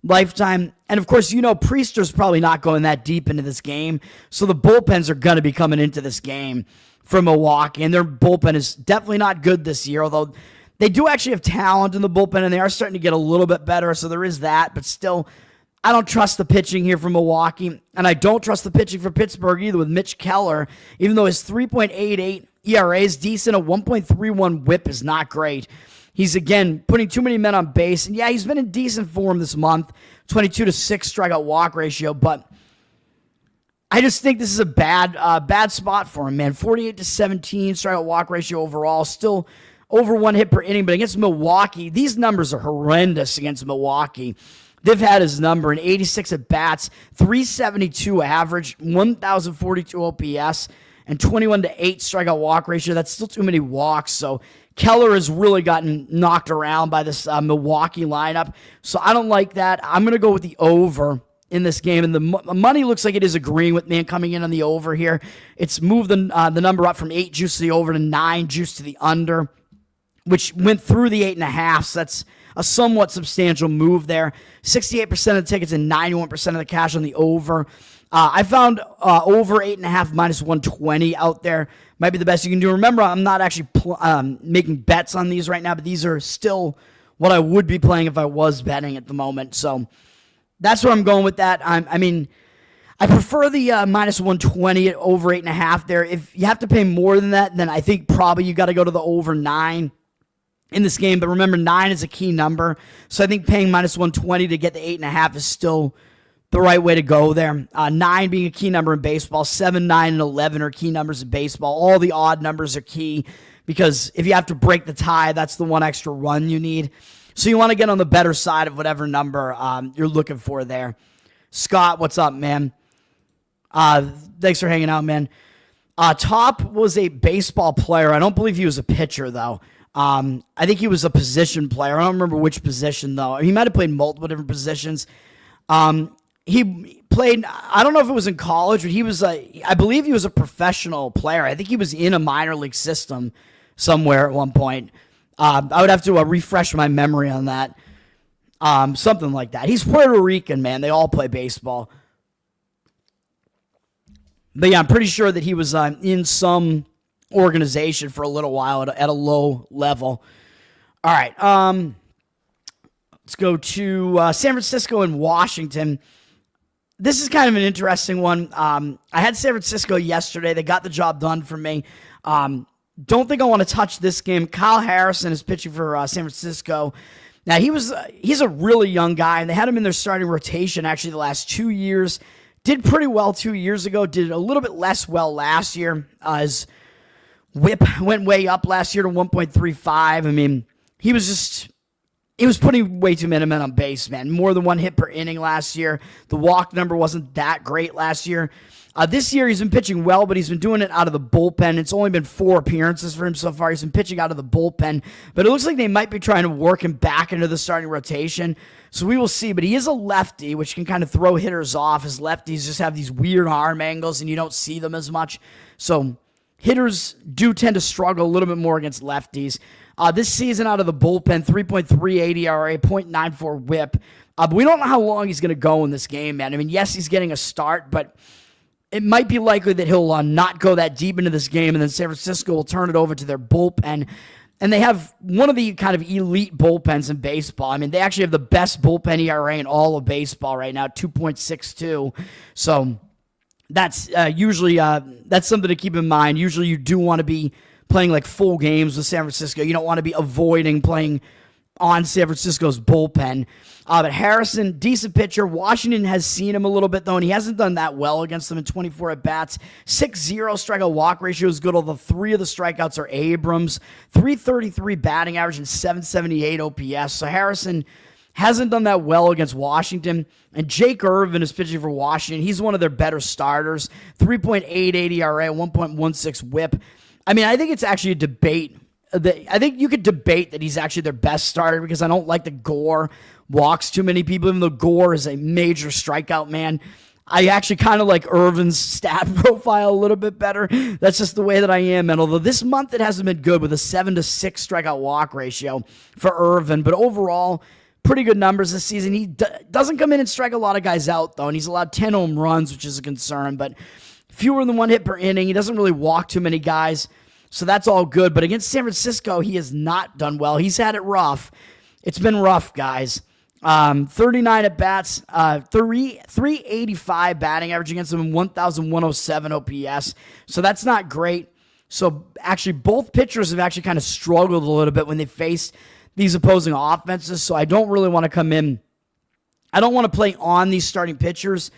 Lifetime. And of course, you know, Priester's probably not going that deep into this game. So the bullpens are going to be coming into this game for Milwaukee. And their bullpen is definitely not good this year, although they do actually have talent in the bullpen and they are starting to get a little bit better. So there is that. But still, I don't trust the pitching here for Milwaukee, and I don't trust the pitching for Pittsburgh either with Mitch Keller, even though his 3.88 ERA is decent, a 1.31 whip is not great. He's, again, putting too many men on base, and yeah, he's been in decent form this month, 22-6 strikeout walk ratio, but I just think this is a bad spot for him, man. 48-17 strikeout walk ratio overall, still over 1 hit per inning, but against Milwaukee, these numbers are horrendous against Milwaukee. They've had his number in 86 at-bats, 372 average, 1,042 OPS, and 21-8 strikeout walk ratio. That's still too many walks, so Keller has really gotten knocked around by this Milwaukee lineup, so I don't like that. I'm going to go with the over in this game, and the money looks like it is agreeing with me and coming in on the over here. It's moved the number up from 8 juice to the over to 9 juice to the under, which went through the 8.5, so that's a somewhat substantial move there. 68% of the tickets and 91% of the cash on the over. I found over 8.5 minus 120 out there. Might be the best you can do. Remember, I'm not actually making bets on these right now, but these are still what I would be playing if I was betting at the moment. So that's where I'm going with that. I mean, I prefer the minus 120 at over 8.5 there. If you have to pay more than that, then I think probably you got to go to the over 9 in this game, but remember, 9 is a key number, so I think paying minus 120 to get the 8.5 is still the right way to go there. 9 being a key number in baseball, 7, 9, and 11 are key numbers in baseball. All the odd numbers are key because if you have to break the tie, that's the one extra run you need. So you want to get on the better side of whatever number you're looking for there. Scott, what's up, man? Thanks for hanging out, man. Top was a baseball player. I don't believe he was a pitcher, though. I think he was a position player. I don't remember which position, though. He might have played multiple different positions. He played, I don't know if it was in college, but I believe he was a professional player. I think he was in a minor league system somewhere at one point. I would have to refresh my memory on that. Something like that. He's Puerto Rican, man. They all play baseball. But yeah, I'm pretty sure that he was in some organization for a little while at a low level. All right, let's go to San Francisco and Washington. This is kind of an interesting one. I had San Francisco yesterday. They got the job done for me. Don't think I want to touch this game. Kyle Harrison is pitching for San Francisco. Now, he's a really young guy, and they had him in their starting rotation actually the last 2 years. Did pretty well 2 years ago. Did a little bit less well last year. His whip went way up last year to 1.35. I mean, he was putting way too many men on base, man. More than 1 hit per inning last year. The walk number wasn't that great last year. This year he's been pitching well, but he's been doing it out of the bullpen. It's only been 4 appearances for him so far. He's been pitching out of the bullpen, but it looks like they might be trying to work him back into the starting rotation. So we will see, but he is a lefty, which can kind of throw hitters off, as lefties just have these weird arm angles and you don't see them as much. So hitters do tend to struggle a little bit more against lefties. This season out of the bullpen, 3.38 ERA, 0.94 whip. But we don't know how long he's going to go in this game, man. I mean, yes, he's getting a start, but it might be likely that he'll not go that deep into this game, and then San Francisco will turn it over to their bullpen. And they have one of the kind of elite bullpens in baseball. I mean, they actually have the best bullpen ERA in all of baseball right now, 2.62. So that's usually that's something to keep in mind. Usually you do want to be playing like full games with San Francisco. You don't want to be avoiding playing on San Francisco's bullpen. But Harrison, decent pitcher. Washington has seen him a little bit, though, and he hasn't done that well against them in 24 at-bats. 6.0 strikeout walk ratio is good, although 3 of the strikeouts are Abrams. 333 batting average and 778 OPS. So Harrison hasn't done that well against Washington. And Jake Irvin is pitching for Washington. He's one of their better starters. 3.88 ERA, 1.16 whip. I mean, I think it's actually a debate. I think you could debate that he's actually their best starter because I don't like that Gore walks too many people, even though Gore is a major strikeout man. I actually kind of like Irvin's stat profile a little bit better. That's just the way that I am. And although this month it hasn't been good with a 7-6 strikeout walk ratio for Irvin, but overall, pretty good numbers this season. He doesn't come in and strike a lot of guys out, though, and he's allowed 10 home runs, which is a concern, but fewer than 1 hit per inning. He doesn't really walk too many guys. So that's all good. But against San Francisco, he has not done well. He's had it rough. It's been rough, guys. 39 at bats, 385 batting average against him, and 1,107 OPS. So that's not great. So actually, both pitchers have actually kind of struggled a little bit when they faced these opposing offenses. So I don't really want to come in. I don't want to play on these starting pitchers.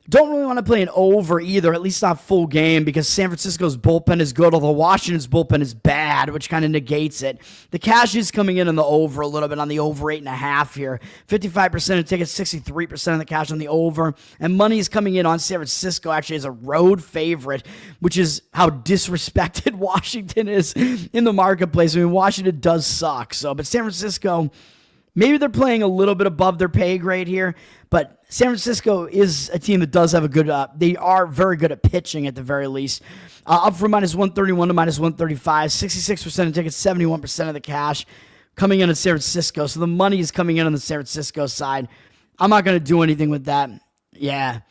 Don't really want to play an over either, at least not full game, because San Francisco's bullpen is good, although Washington's bullpen is bad, which kind of negates it. The cash is coming in on the over a little bit, on the over 8.5 here. 55% of tickets, 63% of the cash on the over. And money is coming in on San Francisco, actually, as a road favorite, which is how disrespected Washington is in the marketplace. I mean, Washington does suck. But San Francisco, maybe they're playing a little bit above their pay grade here, but San Francisco is a team that does have a good, they are very good at pitching at the very least. Up from minus 131 to minus 135, 66% of tickets, 71% of the cash coming in at San Francisco. So the money is coming in on the San Francisco side. I'm not going to do anything with that. Yeah.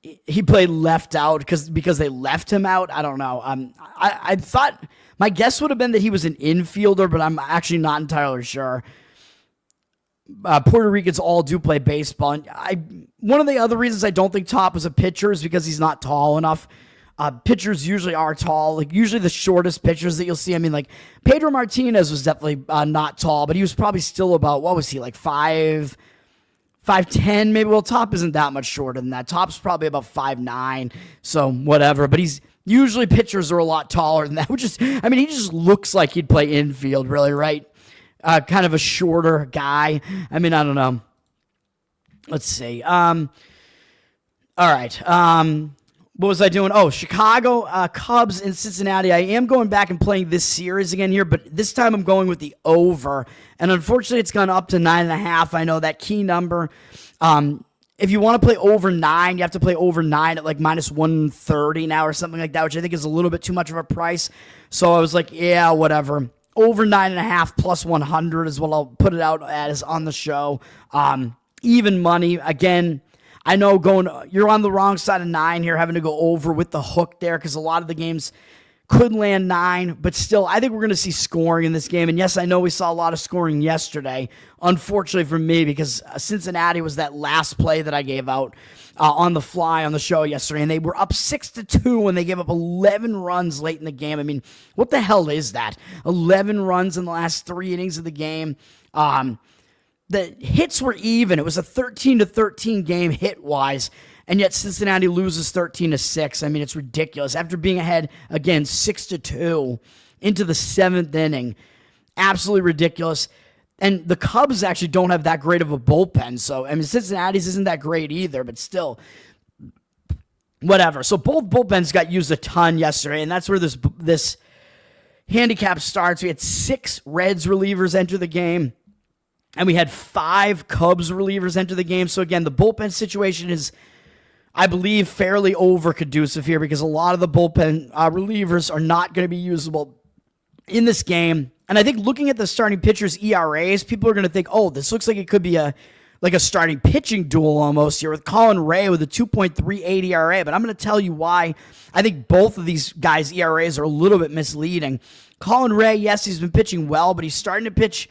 He played left out because they left him out. I don't know. I thought, my guess would have been that he was an infielder, but I'm actually not entirely sure. Puerto Ricans all do play baseball. And one of the other reasons I don't think Top is a pitcher is because he's not tall enough. Pitchers usually are tall, like usually the shortest pitchers that you'll see. I mean, like Pedro Martinez was definitely not tall, but he was probably still about, what was he, like 5'10", maybe? Well, Top isn't that much shorter than that. Top's probably about 5'9", so whatever. But usually pitchers are a lot taller than that, he just looks like he'd play infield, really, right? Kind of a shorter guy. I mean, I don't know. Let's see. All right. What was I doing? Oh, Chicago, Cubs, and Cincinnati. I am going back and playing this series again here, but this time I'm going with the over. And unfortunately, it's gone up to 9.5. I know that key number. If you want to play over 9, you have to play over 9 at like minus 130 now or something like that, which I think is a little bit too much of a price. So I was like, yeah, whatever. Over 9.5 plus 100 is what I'll put it out as on the show. Even money. Again, I know you're on the wrong side of 9 here, having to go over with the hook there, because a lot of the games could land 9, but still, I think we're going to see scoring in this game. And yes, I know we saw a lot of scoring yesterday, unfortunately for me, because Cincinnati was that last play that I gave out on the fly on the show yesterday, and they were up 6-2 when they gave up 11 runs late in the game. I mean, what the hell is that? 11 runs in the last 3 innings of the game. The hits were even. It was a 13-13 game hit-wise, and yet Cincinnati loses 13-6. I mean, it's ridiculous. After being ahead, again, 6-2 into the 7th inning. Absolutely ridiculous. And the Cubs actually don't have that great of a bullpen. So, I mean, Cincinnati's isn't that great either, but still, whatever. So both bullpens got used a ton yesterday, and that's where this handicap starts. We had 6 Reds relievers enter the game, and we had 5 Cubs relievers enter the game. So, again, the bullpen situation is, I believe, fairly over-conducive here, because a lot of the bullpen relievers are not going to be usable in this game. And I think looking at the starting pitchers' ERAs, people are going to think, oh, this looks like it could be a starting pitching duel almost here with Colin Ray with a 2.38 ERA. But I'm going to tell you why I think both of these guys' ERAs are a little bit misleading. Colin Ray, yes, he's been pitching well, but he's starting to pitch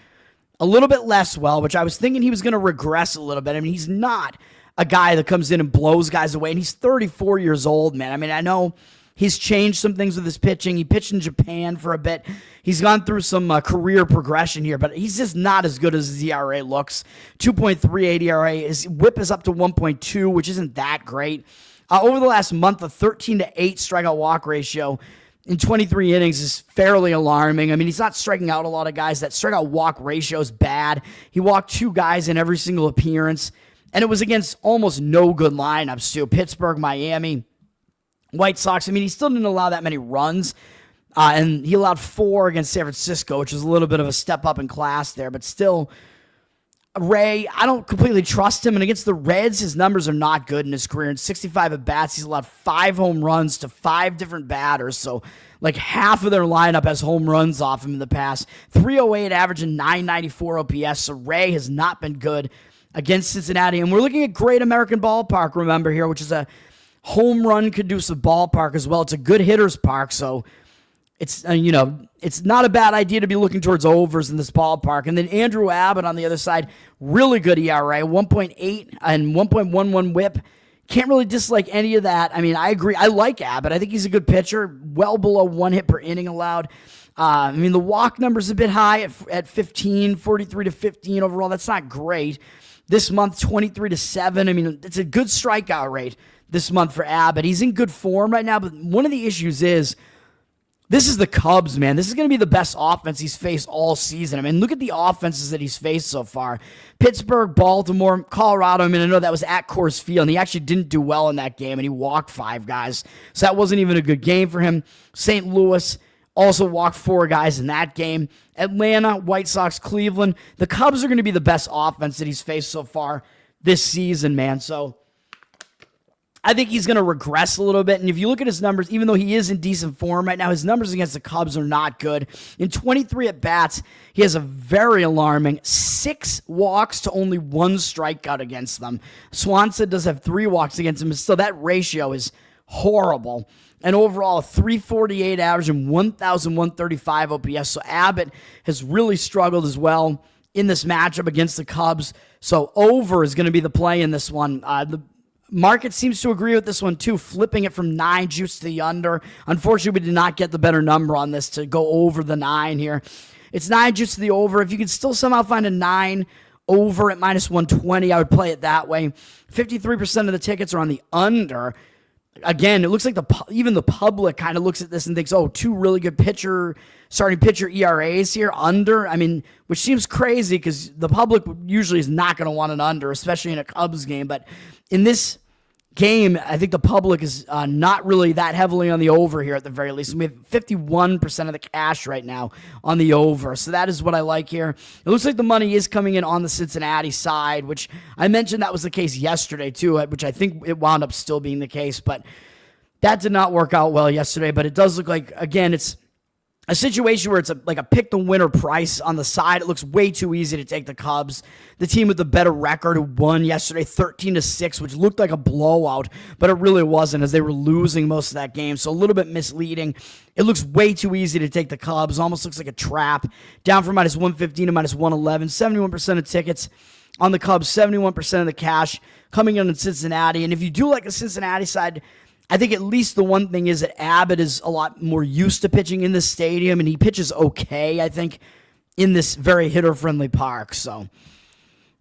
a little bit less well, which I was thinking he was going to regress a little bit. I mean, he's not a guy that comes in and blows guys away, and he's 34 years old, man. I mean, I know he's changed some things with his pitching. He pitched in Japan for a bit. He's gone through some career progression here, but he's just not as good as his ERA looks. 2.38 ERA. His whip is up to 1.2, which isn't that great. Over the last month, a 13-8 strikeout walk ratio in 23 innings is fairly alarming. I mean, he's not striking out a lot of guys. That strikeout walk ratio is bad. He walked 2 guys in every single appearance, and it was against almost no good lineups too. Pittsburgh, Miami, White Sox. I mean, he still didn't allow that many runs, and he allowed 4 against San Francisco, which was a little bit of a step up in class there, but still, Ray, I don't completely trust him, and against the Reds, his numbers are not good in his career. In 65 at-bats, he's allowed 5 home runs to 5 different batters, so like half of their lineup has home runs off him in the past. 308 average and 994 OPS, so Ray has not been good against Cincinnati, and we're looking at Great American Ballpark, remember here, which is a home run conducive ballpark as well. It's a good hitter's park, so it's it's not a bad idea to be looking towards overs in this ballpark. And then Andrew Abbott on the other side, really good ERA, 1.8 and 1.11 WHIP. Can't really dislike any of that. I mean, I agree. I like Abbott. I think he's a good pitcher, well below 1 hit per inning allowed. I mean, the walk number's a bit high at 15, 43 to 15 overall. That's not great. This month, 23 to 7. I mean, it's a good strikeout rate this month for Abbott. He's in good form right now, but one of the issues is this is the Cubs, man. This is going to be the best offense he's faced all season. I mean, look at the offenses that he's faced so far. Pittsburgh, Baltimore, Colorado. I mean, I know that was at Coors Field, and he actually didn't do well in that game, and he walked 5 guys. So that wasn't even a good game for him. St. Louis also walked 4 guys in that game. Atlanta, White Sox, Cleveland. The Cubs are going to be the best offense that he's faced so far this season, man. So I think he's going to regress a little bit. And if you look at his numbers, even though he is in decent form right now, his numbers against the Cubs are not good. In 23 at-bats, he has a very alarming 6 walks to only 1 strikeout against them. Swanson does have 3 walks against him, so that ratio is horrible. And overall, a 348 average and 1,135 OPS. So Abbott has really struggled as well in this matchup against the Cubs. So over is going to be the play in this one. The market seems to agree with this one too, flipping it from 9 juice to the under. Unfortunately, we did not get the better number on this to go over the 9 here. It's 9 juice to the over. If you can still somehow find a 9 over at minus 120, I would play it that way. 53% of the tickets are on the under. Again, it looks like even the public kind of looks at this and thinks, oh, 2 really good starting pitcher ERAs here, under. I mean, which seems crazy because the public usually is not going to want an under, especially in a Cubs game. But in this game, I think the public is not really that heavily on the over here at the very least. We have 51% of the cash right now on the over. So that is what I like here. It looks like the money is coming in on the Cincinnati side, which I mentioned that was the case yesterday too, which I think it wound up still being the case. But that did not work out well yesterday. But it does look like, again, it's a situation where it's like a pick-the-winner price on the side. It looks way too easy to take the Cubs. The team with the better record who won yesterday 13-6, which looked like a blowout, but it really wasn't as they were losing most of that game. So a little bit misleading. It looks way too easy to take the Cubs. Almost looks like a trap. Down from minus 115 to minus 111. 71% of tickets on the Cubs, 71% of the cash coming in Cincinnati. And if you do like the Cincinnati side, I think at least the one thing is that Abbott is a lot more used to pitching in this stadium, and he pitches okay, I think, in this very hitter-friendly park. So,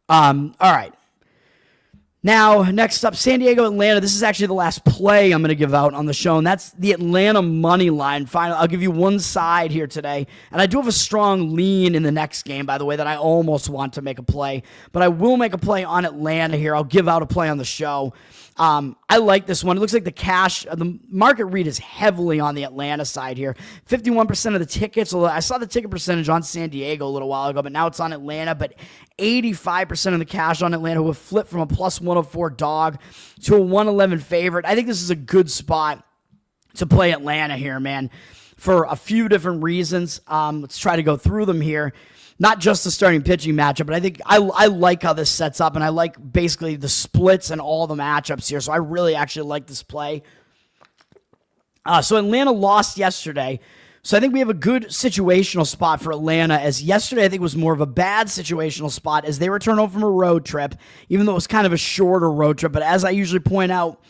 all right. Now, next up, San Diego, Atlanta. This is actually the last play I'm going to give out on the show, and that's the Atlanta money line. Finally, I'll give you one side here today, and I do have a strong lean in the next game, by the way, that I almost want to make a play, but I will make a play on Atlanta here. I'll give out a play on the show. I like this one. It looks like the market read is heavily on the Atlanta side here. 51% of the tickets, although I saw the ticket percentage on San Diego a little while ago, but now it's on Atlanta. But 85% of the cash on Atlanta, who have flipped from a plus 104 dog to a 111 favorite. I think this is a good spot to play Atlanta here, man, for a few different reasons. Let's try to go through them here. Not just the starting pitching matchup, but I think I like how this sets up, and I like basically the splits and all the matchups here. So I really actually like this play. So Atlanta lost yesterday. So I think we have a good situational spot for Atlanta, as yesterday I think was more of a bad situational spot as they return home from a road trip, even though it was kind of a shorter road trip. But as I usually point out,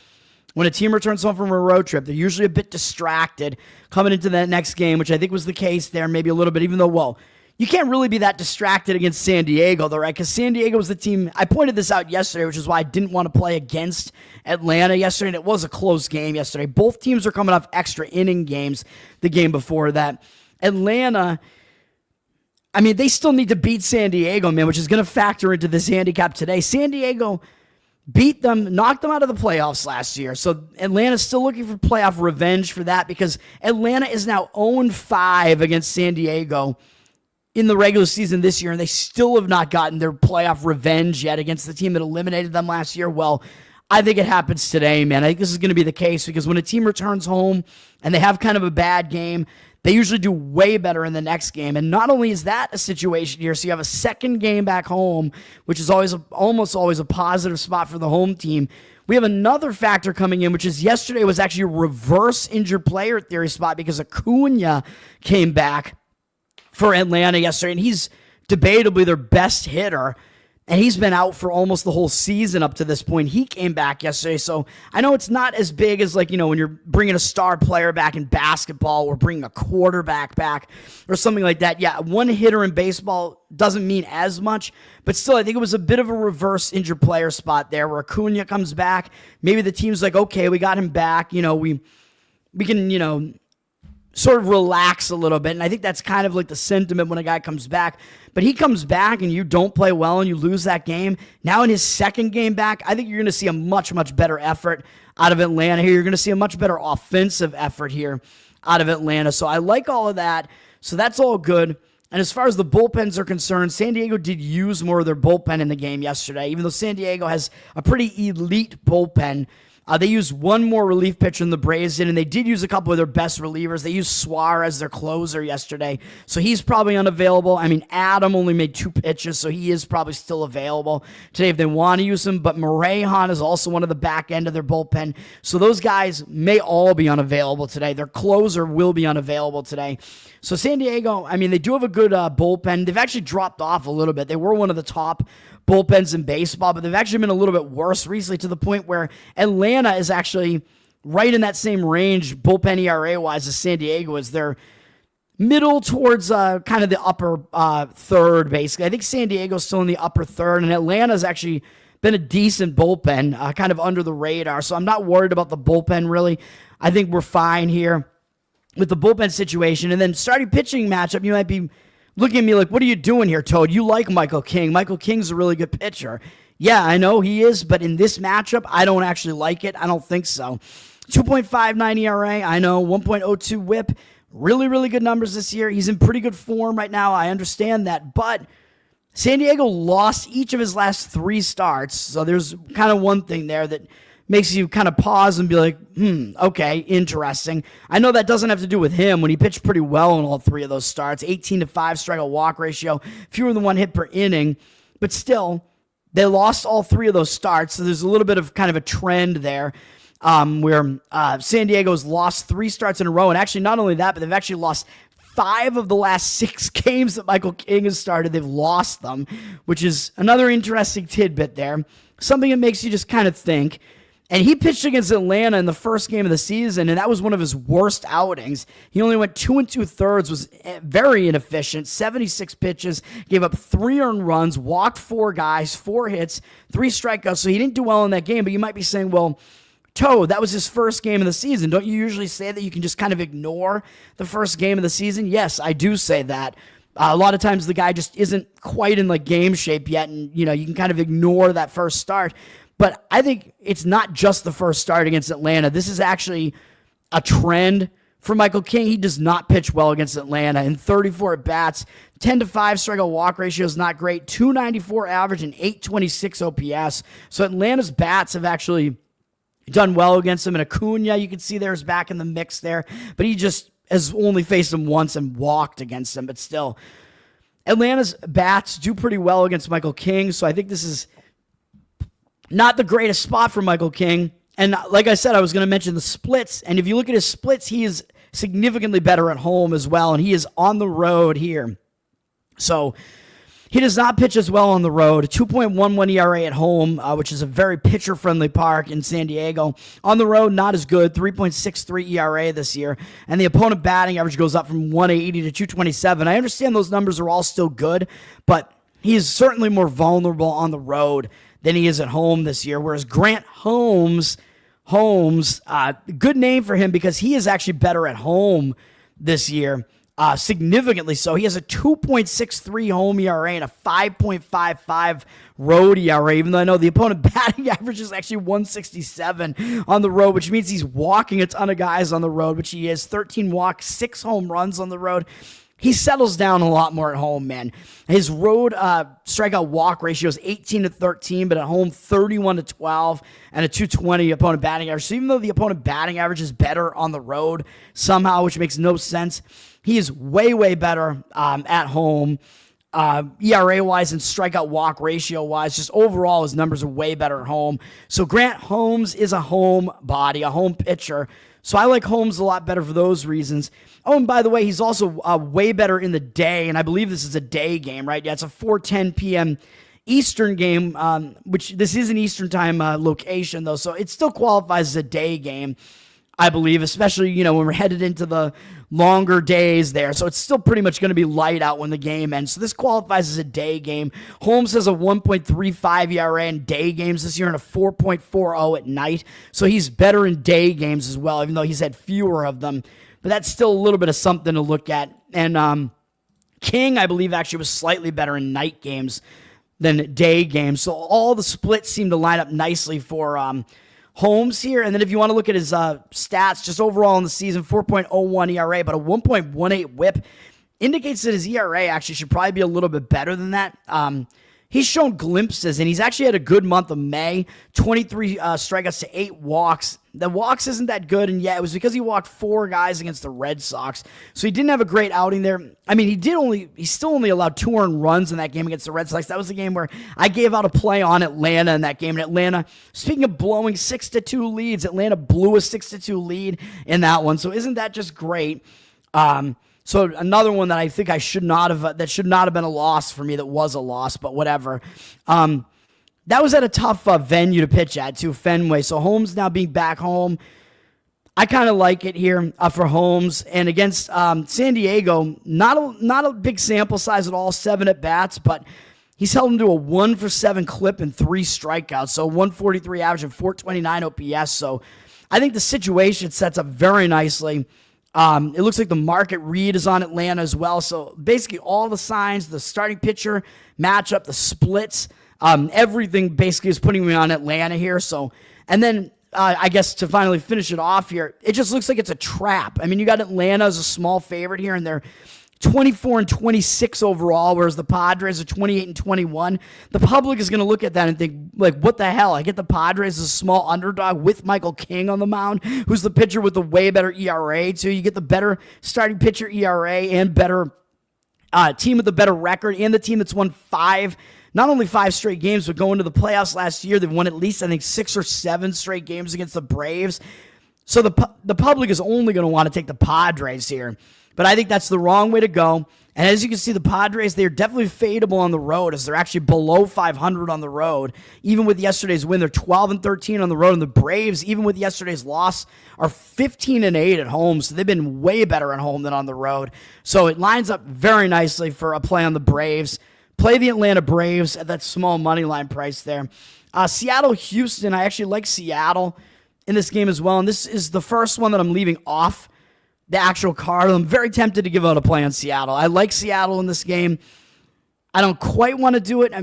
when a team returns home from a road trip, they're usually a bit distracted coming into that next game, which I think was the case there, maybe a little bit, even though, well, you can't really be that distracted against San Diego, though, right? Because San Diego was the team. I pointed this out yesterday, which is why I didn't want to play against Atlanta yesterday, and it was a close game yesterday. Both teams are coming off extra inning games the game before that. Atlanta, I mean, they still need to beat San Diego, man, which is going to factor into this handicap today. San Diego beat them, knocked them out of the playoffs last year. So Atlanta's still looking for playoff revenge for that, because Atlanta is now 0-5 against San Diego in the regular season this year, and they still have not gotten their playoff revenge yet against the team that eliminated them last year. Well, I think it happens today, man. I think this is going to be the case, because when a team returns home and they have kind of a bad game, they usually do way better in the next game. And not only is that a situation here, so you have a second game back home, which is almost always a positive spot for the home team. we have another factor coming in, which is yesterday was actually a reverse injured player theory spot because Acuna came back for Atlanta yesterday, and he's debatably their best hitter. And he's been out for almost the whole season up to this point. He came back yesterday. So I know it's not as big as when you're bringing a star player back in basketball or bringing a quarterback back or something like that. Yeah, one hitter in baseball doesn't mean as much. But still, I think it was a bit of a reverse injured player spot there where Acuna comes back. Maybe the team's like, okay, we got him back. We can, sort of relax a little bit. And I think that's kind of like the sentiment when a guy comes back. But he comes back and you don't play well and you lose that game. Now in his second game back, I think you're going to see a much, much better effort out of Atlanta here. You're going to see a much better offensive effort here out of Atlanta. So I like all of that. So that's all good. And as far as the bullpens are concerned, San Diego did use more of their bullpen in the game yesterday, even though San Diego has a pretty elite bullpen. They used one more relief pitcher than the Braves did, and they did use a couple of their best relievers. They used Suarez, their closer, yesterday, so he's probably unavailable. I mean, Adam only made 2 pitches, so he is probably still available today if they want to use him, but Morejon is also one of the back end of their bullpen, so those guys may all be unavailable today. Their closer will be unavailable today. So San Diego, I mean, they do have a good bullpen. They've actually dropped off a little bit. They were one of the top bullpens in baseball, but they've actually been a little bit worse recently to the point where Atlanta is actually right in that same range bullpen ERA-wise as San Diego is. They're middle towards kind of the upper third, basically. I think San Diego's still in the upper third, and Atlanta's actually been a decent bullpen, kind of under the radar, so I'm not worried about the bullpen, really. I think we're fine here with the bullpen situation. And then starting pitching matchup, you might be looking at me like, what are you doing here, Toad? You like Michael King. Michael King's a really good pitcher. Yeah, I know he is, but in this matchup, I don't actually like it. I don't think so. 2.59 ERA, I know. 1.02 whip. Really, really good numbers this year. He's in pretty good form right now. I understand that. But San Diego lost each of his last 3 starts. So there's kind of one thing there that makes you kind of pause and be like, okay, interesting. I know that doesn't have to do with him when he pitched pretty well in all 3 of those starts. 18-5 strikeout walk ratio, fewer than 1 hit per inning. But still, they lost all 3 of those starts. So there's a little bit of kind of a trend there where San Diego's lost 3 starts in a row. And actually, not only that, but they've actually lost 5 of the last 6 games that Michael King has started. They've lost them, which is another interesting tidbit there. Something that makes you just kind of think. And he pitched against Atlanta in the first game of the season, and that was one of his worst outings. He only went 2 2/3, was very inefficient, 76 pitches, gave up 3 earned runs, walked 4 guys, 4 hits, 3 strikeouts, so he didn't do well in that game. But you might be saying, well, Toad, that was his first game of the season. Don't you usually say that you can just kind of ignore the first game of the season? Yes, I do say that. A lot of times the guy just isn't quite in like game shape yet, and you can kind of ignore that first start. But I think it's not just the first start against Atlanta. This is actually a trend for Michael King. He does not pitch well against Atlanta. In 34 at-bats, 10-5 strikeout walk ratio is not great, 294 average and 826 OPS. So Atlanta's bats have actually done well against him. And Acuna, you can see there's back in the mix there. But he just has only faced him once and walked against him. But still, Atlanta's bats do pretty well against Michael King. So I think this is not the greatest spot for Michael King. And like I said, I was going to mention the splits. And if you look at his splits, he is significantly better at home as well. And he is on the road here. So he does not pitch as well on the road. 2.11 ERA at home, which is a very pitcher-friendly park in San Diego. On the road, not as good. 3.63 ERA this year. And the opponent batting average goes up from 180 to 227. I understand those numbers are all still good, but he is certainly more vulnerable on the road than he is at home this year, whereas Grant Holmes, good name for him because he is actually better at home this year, significantly so. He has a 2.63 home ERA and a 5.55 road ERA, even though I know the opponent batting average is actually 167 on the road, which means he's walking a ton of guys on the road, which he is. 13 walks, 6 home runs on the road. He settles down a lot more at home, man. His road strikeout walk ratio is 18-13, but at home 31-12 and a 220 opponent batting average. So even though the opponent batting average is better on the road somehow, which makes no sense, he is way, way better at home. ERA-wise and strikeout walk ratio-wise. Just overall, his numbers are way better at home. So Grant Holmes is a home body, a home pitcher. So I like Holmes a lot better for those reasons. Oh, and by the way, he's also way better in the day, and I believe this is a day game, right? Yeah, it's a 4:10 p.m. Eastern game, which this is an Eastern time location, though, so it still qualifies as a day game, I believe, especially, when we're headed into the longer days there. So it's still pretty much going to be light out when the game ends. So this qualifies as a day game. Holmes has a 1.35 ERA in day games this year and a 4.40 at night. So he's better in day games as well, even though he's had fewer of them. But that's still a little bit of something to look at. And King, I believe, actually was slightly better in night games than day games. So all the splits seem to line up nicely for Holmes here. And then if you want to look at his stats, just overall in the season, 4.01 ERA, but a 1.18 whip indicates that his ERA actually should probably be a little bit better than that. He's shown glimpses, and he's actually had a good month of May, 23 strikeouts to 8 walks. The walks isn't that good, and yeah, it was because he walked 4 guys against the Red Sox, so he didn't have a great outing there. I mean, he still only allowed 2 earned runs in that game against the Red Sox. That was the game where I gave out a play on Atlanta in that game. And Atlanta, speaking of blowing 6-2 leads, Atlanta blew a 6-2 lead in that one, so isn't that just great? So another one that I think should not have been a loss for me. That was a loss, but whatever. That was at a tough venue to pitch at too, Fenway. So Holmes now being back home, I kind of like it here for Holmes. And against San Diego, not a big sample size at all, 7 at bats, but he's held him to a 1-for-7 clip and 3 strikeouts. So 143 average and 429 OPS. So I think the situation sets up very nicely. It looks like the market read is on Atlanta as well. So basically all the signs, the starting pitcher matchup, the splits, everything basically is putting me on Atlanta here. So, and then I guess to finally finish it off here, it just looks like it's a trap. I mean, you got Atlanta as a small favorite here, and they're 24-26 overall, whereas the Padres are 28-21. The public is going to look at that and think, like, what the hell? I get the Padres as a small underdog with Michael King on the mound, who's the pitcher with the way better ERA, too. You get the better starting pitcher ERA and better team with the better record, and the team that's won not only 5 straight games, but going to the playoffs last year, they've won at least, I think, 6 or 7 straight games against the Braves. So the public is only going to want to take the Padres here. But I think that's the wrong way to go. And as you can see, the Padres, they're definitely fadeable on the road, as they're actually below 500 on the road. Even with yesterday's win, they're 12-13 on the road. And the Braves, even with yesterday's loss, are 15-8 at home. So they've been way better at home than on the road. So it lines up very nicely for a play on the Braves. Play the Atlanta Braves at that small money line price there. Seattle-Houston, I actually like Seattle in this game as well. And this is the first one that I'm leaving off the actual card. I'm very tempted to give out a play on Seattle. I like Seattle in this game. I don't quite want to do it,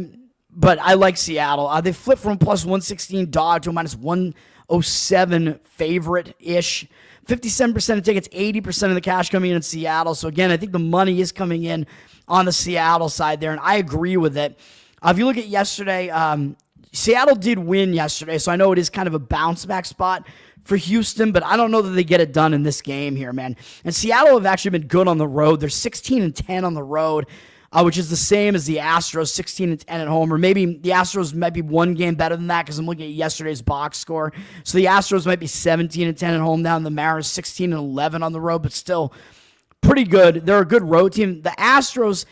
but I like Seattle. They flipped from plus 116 dog to a minus 107 favorite-ish. 57% of tickets, 80% of the cash coming in Seattle. So again, I think the money is coming in on the Seattle side there, and I agree with it. If you look at yesterday, Seattle did win yesterday, so I know it is kind of a bounce-back spot for Houston, but I don't know that they get it done in this game here, man. And Seattle have actually been good on the road. They're 16-10 on the road, which is the same as the Astros, 16-10 at home. Or maybe the Astros might be one game better than that because I'm looking at yesterday's box score. So the Astros might be 17-10 at home now, and the Mariners 16-11 on the road, but still pretty good. They're a good road team. The Astros,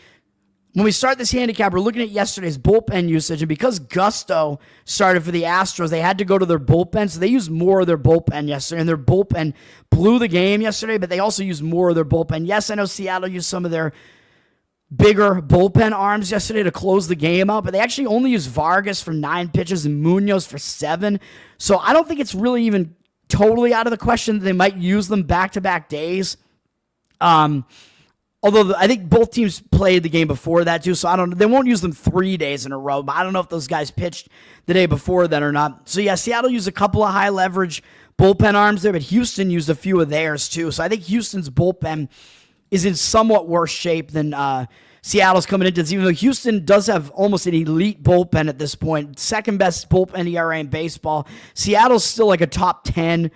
when we start this handicap, we're looking at yesterday's bullpen usage, and because Gusto started for the Astros, they had to go to their bullpen, so they used more of their bullpen yesterday, and their bullpen blew the game yesterday, but they also used more of their bullpen. Yes, I know Seattle used some of their bigger bullpen arms yesterday to close the game out, but they actually only used Vargas for 9 pitches and Munoz for 7, so I don't think it's really even totally out of the question that they might use them back-to-back days. Although I think both teams played the game before that too, so they won't use them 3 days in a row, but I don't know if those guys pitched the day before then or not. So yeah, Seattle used a couple of high leverage bullpen arms there, but Houston used a few of theirs too. So I think Houston's bullpen is in somewhat worse shape than Seattle's coming into this, even though Houston does have almost an elite bullpen at this point. Second best bullpen ERA in baseball. Seattle's still like a top 10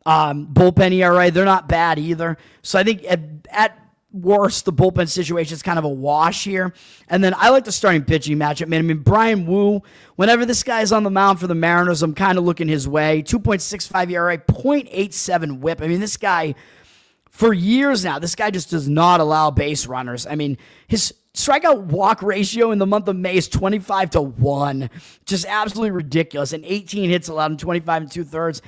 bullpen ERA. They're not bad either. So I think at worse. The bullpen situation is kind of a wash here. And then I like the starting pitching matchup, man. I mean, Brian Wu, whenever this guy's on the mound for the Mariners, I'm kind of looking his way. 2.65 ERA, 0.87 whip. I mean, this guy, for years now, this guy just does not allow base runners. I mean, his strikeout walk ratio in the month of May is 25-1. Just absolutely ridiculous. And 18 hits allowed in 25 and 2/3.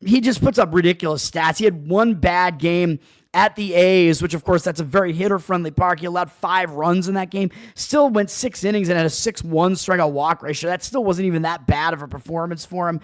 He just puts up ridiculous stats. He had one bad game at the A's, which, of course, that's a very hitter-friendly park. He allowed 5 runs in that game. Still went 6 innings and had a 6.1 strikeout walk ratio. That still wasn't even that bad of a performance for him.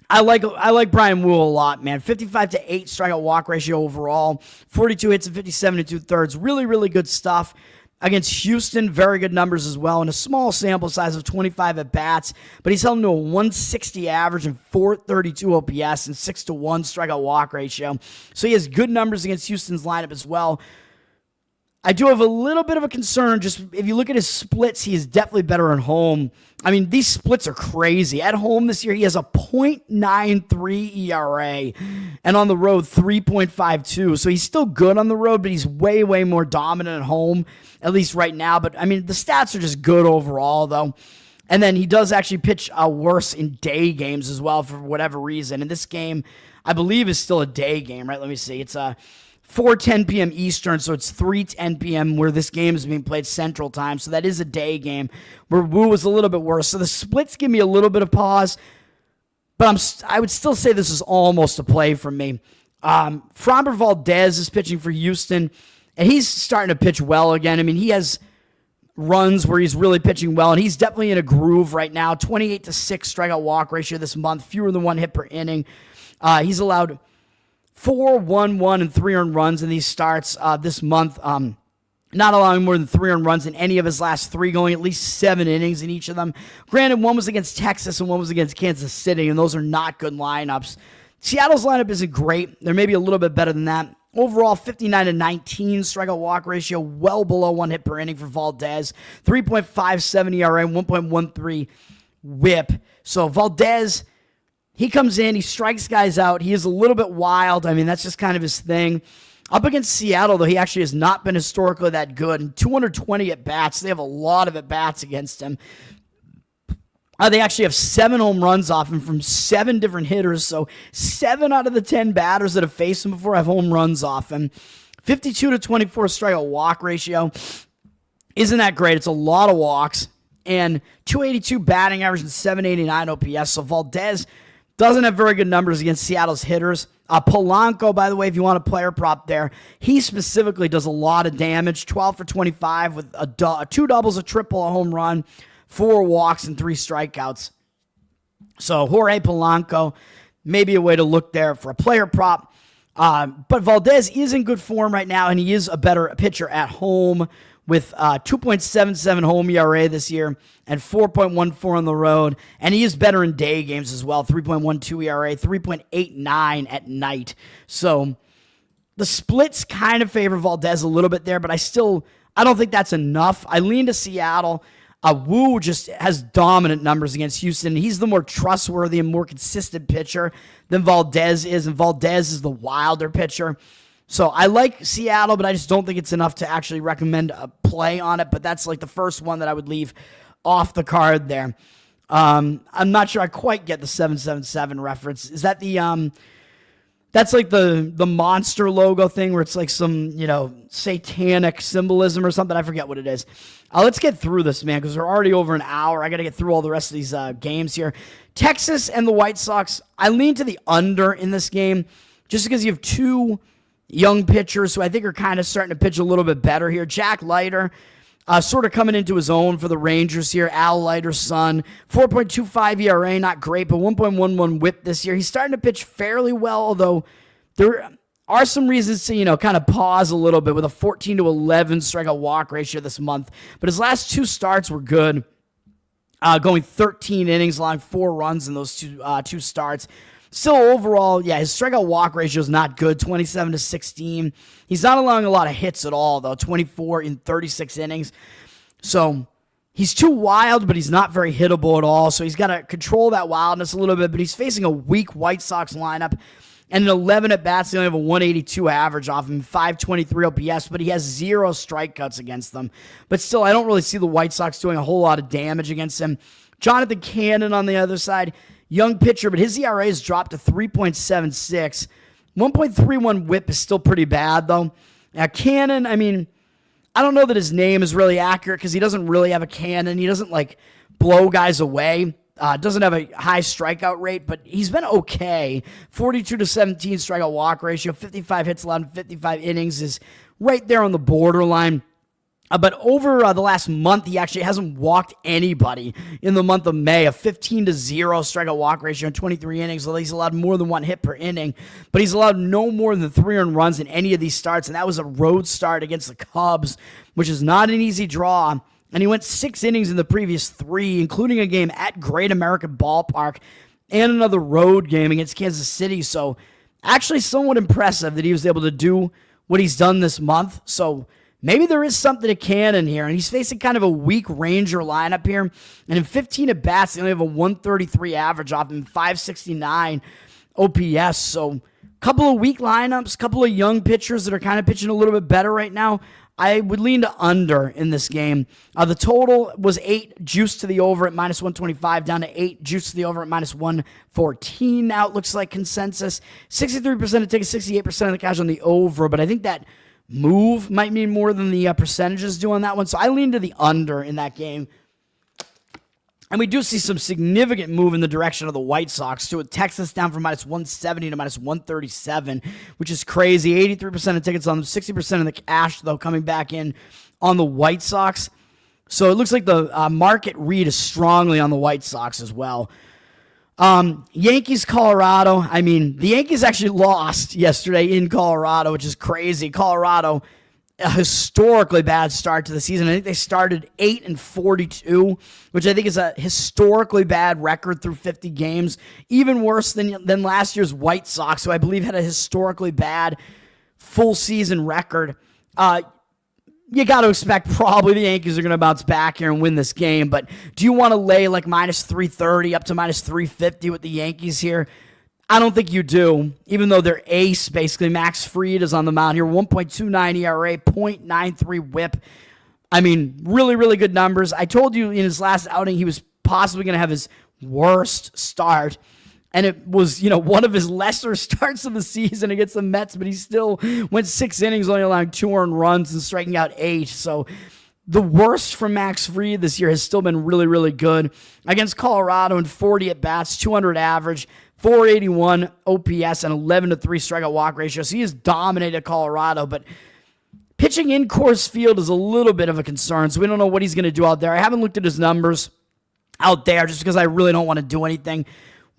I like Brian Wu a lot, man. 55-8 strikeout walk ratio overall. 42 hits and 57 and 2/3. Really, really good stuff. Against Houston, very good numbers as well, and a small sample size of 25 at-bats, but he's held him to a 160 average and 432 OPS and 6-1 strikeout walk ratio. So he has good numbers against Houston's lineup as well. I do have a little bit of a concern. Just if you look at his splits, he is definitely better at home. I mean, these splits are crazy. At home this year, he has a .93 ERA, and on the road, 3.52. So he's still good on the road, but he's way, way more dominant at home, at least right now. But, I mean, the stats are just good overall, though. And then he does actually pitch worse in day games as well for whatever reason. And this game, I believe, is still a day game, right? Let me see. It's 4:10 p.m. Eastern, so it's 3:10 p.m. where this game is being played Central Time, so that is a day game where Wu was a little bit worse. So the splits give me a little bit of pause, but I would still say this is almost a play for me. Framber Valdez is pitching for Houston, and he's starting to pitch well again. I mean, he has runs where he's really pitching well, and he's definitely in a groove right now. 28-6 strikeout walk ratio this month, fewer than 1 hit per inning. He's allowed 4, 1, 1, and 3 earned runs in these starts this month. Not allowing more than 3 earned runs in any of his last 3, going at least 7 innings in each of them. Granted, one was against Texas and one was against Kansas City, and those are not good lineups. Seattle's lineup isn't great. They're maybe a little bit better than that. Overall, 59-19 strikeout walk ratio, well below 1 hit per inning for Valdez. 3.57 ERA, 1.13 whip. So Valdez, he comes in, he strikes guys out. He is a little bit wild. I mean, that's just kind of his thing. Up against Seattle, though, he actually has not been historically that good. And 220 at-bats. They have a lot of at-bats against him. They actually have 7 home runs off him from 7 different hitters. So 7 out of the 10 batters that have faced him before have home runs off him. 52-24 strikeout walk ratio. Isn't that great? It's a lot of walks. And 282 batting average and 789 OPS. So Valdez doesn't have very good numbers against Seattle's hitters. Polanco, by the way, if you want a player prop there, he specifically does a lot of damage. 12 for 25 with 2 doubles, a triple, a home run, 4 walks, and 3 strikeouts. So Jorge Polanco, maybe a way to look there for a player prop. But Valdez is in good form right now, and he is a better pitcher at home with 2.77 home ERA this year and 4.14 on the road. And he is better in day games as well, 3.12 ERA, 3.89 at night. So the splits kind of favor Valdez a little bit there, but I don't think that's enough. I lean to Seattle. Wu just has dominant numbers against Houston. He's the more trustworthy and more consistent pitcher than Valdez is, and Valdez is the wilder pitcher. So I like Seattle, but I just don't think it's enough to actually recommend a play on it. But that's like the first one that I would leave off the card there. I'm not sure I quite get the 777 reference. Is that the that's like the monster logo thing where it's like some, satanic symbolism or something? I forget what it is. Let's get through this, man, because we're already over an hour. I got to get through all the rest of these games here. Texas and the White Sox, I lean to the under in this game just because you have 2 young pitchers who I think are kind of starting to pitch a little bit better here. Jack Leiter, sort of coming into his own for the Rangers here. Al Leiter's son, 4.25 ERA, not great, but 1.11 whip this year. He's starting to pitch fairly well, although there are some reasons to, kind of pause a little bit with a 14-11 strikeout walk ratio this month. But his last 2 starts were good, going 13 innings, allowing 4 runs in those two starts. Still, overall, his strikeout walk ratio is not good, 27-16. He's not allowing a lot of hits at all, though, 24 in 36 innings. So he's too wild, but he's not very hittable at all. So he's got to control that wildness a little bit, but he's facing a weak White Sox lineup. And in 11 at-bats, they only have a 182 average off him, 523 OPS, but he has 0 strikeouts against them. But still, I don't really see the White Sox doing a whole lot of damage against him. Jonathan Cannon on the other side, young pitcher, but his ERA has dropped to 3.76. 1.31 whip is still pretty bad, though. Now, Cannon, I mean, I don't know that his name is really accurate because he doesn't really have a cannon. He doesn't, blow guys away. Doesn't have a high strikeout rate, but he's been okay. 42-17 strikeout walk ratio, 55 hits allowed in 55 innings is right there on the borderline. But over the last month, he actually hasn't walked anybody in the month of May. A 15-0 strikeout walk ratio in 23 innings. So he's allowed more than 1 hit per inning, but he's allowed no more than 3 earned runs in any of these starts, and that was a road start against the Cubs, which is not an easy draw. And he went 6 innings in the previous 3, including a game at Great American Ballpark and another road game against Kansas City. So actually somewhat impressive that he was able to do what he's done this month. So maybe there is something to Cannon here. And he's facing kind of a weak Ranger lineup here. And in 15 at-bats, they only have a 133 average off him, 569 OPS. So a couple of weak lineups, a couple of young pitchers that are kind of pitching a little bit better right now. I would lean to under in this game. The total was 8, juice to the over at minus 125, down to 8, juice to the over at minus 114. Now it looks like consensus. 63% of tickets, 68% of the cash on the over, but I think that move might mean more than the percentages do on that one. So I lean to the under in that game. And we do see some significant move in the direction of the White Sox, too. With Texas down from minus 170 to minus 137, which is crazy. 83% of tickets on them, 60% of the cash, though, coming back in on the White Sox. So it looks like the market read is strongly on the White Sox as well. Yankees, Colorado. I mean, the Yankees actually lost yesterday in Colorado, which is crazy. Colorado, a historically bad start to the season. I think they started 8-42, which I think is a historically bad record through 50 games. Even worse than last year's White Sox, who I believe had a historically bad full season record. You got to expect probably the Yankees are going to bounce back here and win this game. But do you want to lay like minus 330 up to minus 350 with the Yankees here? I don't think you do, even though their ace, basically, Max Fried, is on the mound here. 1.29 ERA, 0.93 whip. I mean, really, really good numbers. I told you in his last outing he was possibly going to have his worst start. And it was, one of his lesser starts of the season against the Mets, but he still went 6 innings, only allowing 2 earned runs and striking out 8. So the worst from Max Fried this year has still been really, really good. Against Colorado in 40 at-bats, 200 average, 481 OPS, and 11-3 strikeout walk ratio. So he has dominated Colorado, but pitching in Coors Field is a little bit of a concern, so we don't know what he's going to do out there. I haven't looked at his numbers out there just because I really don't want to do anything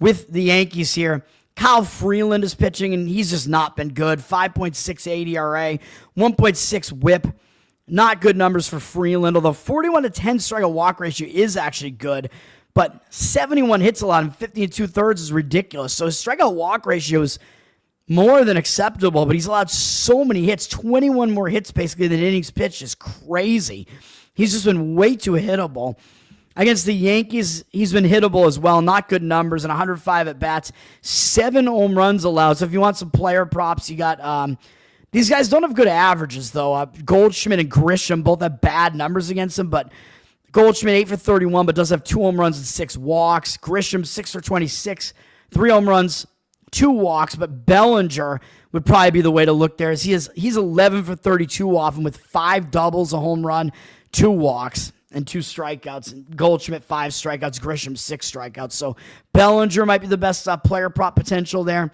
with the Yankees here. Kyle Freeland is pitching, and he's just not been good. 5.68 ERA, 1.6 whip. Not good numbers for Freeland, although 41-10 strikeout walk ratio is actually good. But 71 hits allowed and 50 2/3 is ridiculous. So his strikeout walk ratio is more than acceptable, but he's allowed so many hits, 21 more hits basically than innings pitched is crazy. He's just been way too hittable. Against the Yankees, he's been hittable as well. Not good numbers and 105 at-bats, 7 home runs allowed. So if you want some player props, you got these guys don't have good averages, though. Goldschmidt and Grisham both have bad numbers against him, but Goldschmidt 8 for 31, but does have 2 home runs and 6 walks. Grisham 6 for 26, 3 home runs, 2 walks. But Bellinger would probably be the way to look there. As he's 11 for 32 off him with 5 doubles, a home run, 2 walks, and 2 strikeouts. And Goldschmidt 5 strikeouts, Grisham 6 strikeouts. So Bellinger might be the best player prop potential there.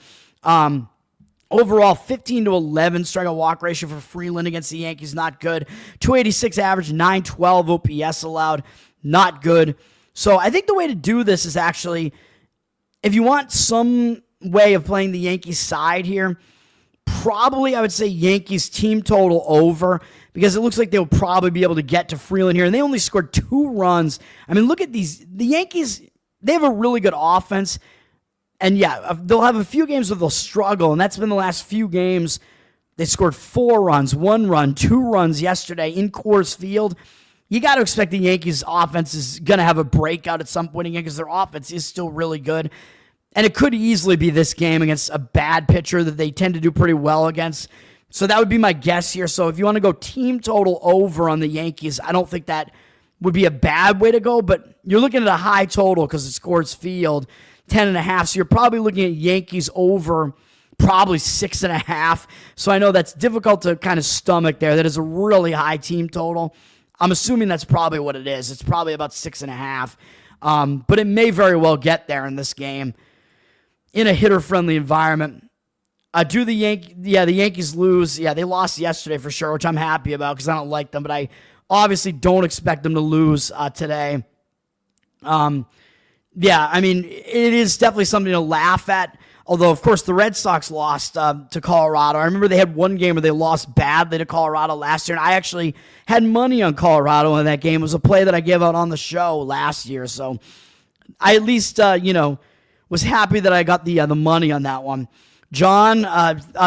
Overall, 15-11 strikeout walk ratio for Freeland against the Yankees, not good. 286 average, 912 OPS allowed, not good. So I think the way to do this is actually, if you want some way of playing the Yankees side here, probably I would say Yankees team total over, because it looks like they'll probably be able to get to Freeland here. And they only scored 2 runs. I mean, look at these. The Yankees, they have a really good offense. And yeah, they'll have a few games where they'll struggle, and that's been the last few games. They scored 4 runs, 1 run, 2 runs yesterday in Coors Field. You got to expect the Yankees' offense is going to have a breakout at some point again, because their offense is still really good. And it could easily be this game against a bad pitcher that they tend to do pretty well against. So that would be my guess here. So if you want to go team total over on the Yankees, I don't think that would be a bad way to go, but you're looking at a high total because it's Coors Field, 10.5. So you're probably looking at Yankees over probably 6.5. So I know that's difficult to kind of stomach there. That is a really high team total. I'm assuming that's probably what it is. It's probably about 6.5. But it may very well get there in this game in a hitter-friendly environment. The Yankees lose. Yeah, they lost yesterday for sure, which I'm happy about because I don't like them, but I obviously don't expect them to lose today. Yeah, I mean, it is definitely something to laugh at. Although, of course, the Red Sox lost to Colorado. I remember they had one game where they lost badly to Colorado last year, and I actually had money on Colorado in that game. It was a play that I gave out on the show last year, so I at least, was happy that I got the money on that one. John,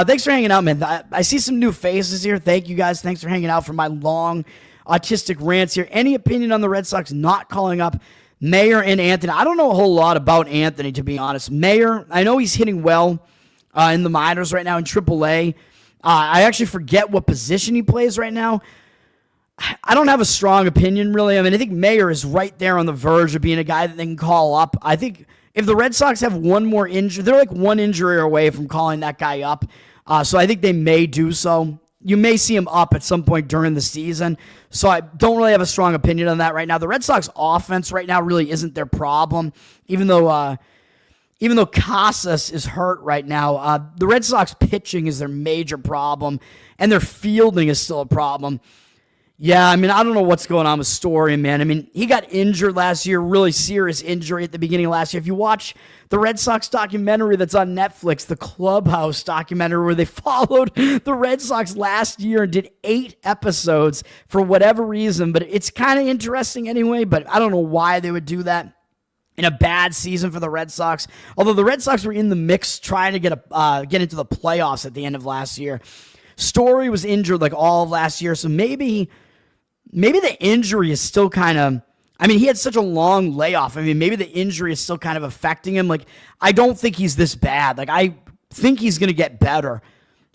thanks for hanging out, man. I see some new faces here. Thank you, guys. Thanks for hanging out for my long autistic rants here. Any opinion on the Red Sox not calling up Mayer and Anthony? I don't know a whole lot about Anthony, to be honest. Mayer, I know he's hitting well in the minors right now in AAA. I actually forget what position he plays right now. I don't have a strong opinion, really. I mean, I think Mayer is right there on the verge of being a guy that they can call up. I think if the Red Sox have one more injury, they're like one injury away from calling that guy up. So I think they may do so. You may see him up at some point during the season. So I don't really have a strong opinion on that right now. The Red Sox offense right now really isn't their problem, even though Casas is hurt right now. The Red Sox pitching is their major problem, and their fielding is still a problem. Yeah, I mean, I don't know what's going on with Story, man. I mean, he got injured last year, really serious injury at the beginning of last year. If you watch the Red Sox documentary that's on Netflix, the Clubhouse documentary, where they followed the Red Sox last year and did 8 episodes for whatever reason, but it's kind of interesting anyway, but I don't know why they would do that in a bad season for the Red Sox. Although the Red Sox were in the mix trying to get into the playoffs at the end of last year. Story was injured like all of last year, so maybe the injury is still kind of, I mean, he had such a long layoff. I mean, maybe the injury is still kind of affecting him. Like, I don't think he's this bad. Like, I think he's going to get better.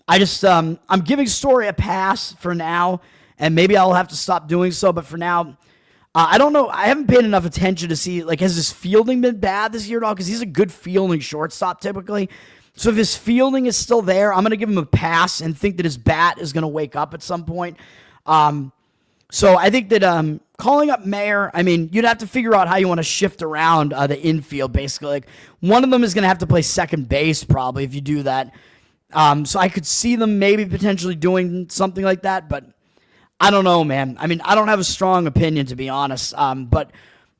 I just, I'm giving Story a pass for now, and maybe I'll have to stop doing so. But for now, I don't know. I haven't paid enough attention to see, like, has his fielding been bad this year at all? Because he's a good fielding shortstop typically. So if his fielding is still there, I'm going to give him a pass and think that his bat is going to wake up at some point. So I think that calling up Mayer, I mean, you'd have to figure out how you want to shift around the infield, basically. Like, one of them is going to have to play second base, probably, if you do that. So I could see them maybe potentially doing something like that, but I don't know, man. I mean, I don't have a strong opinion, to be honest. But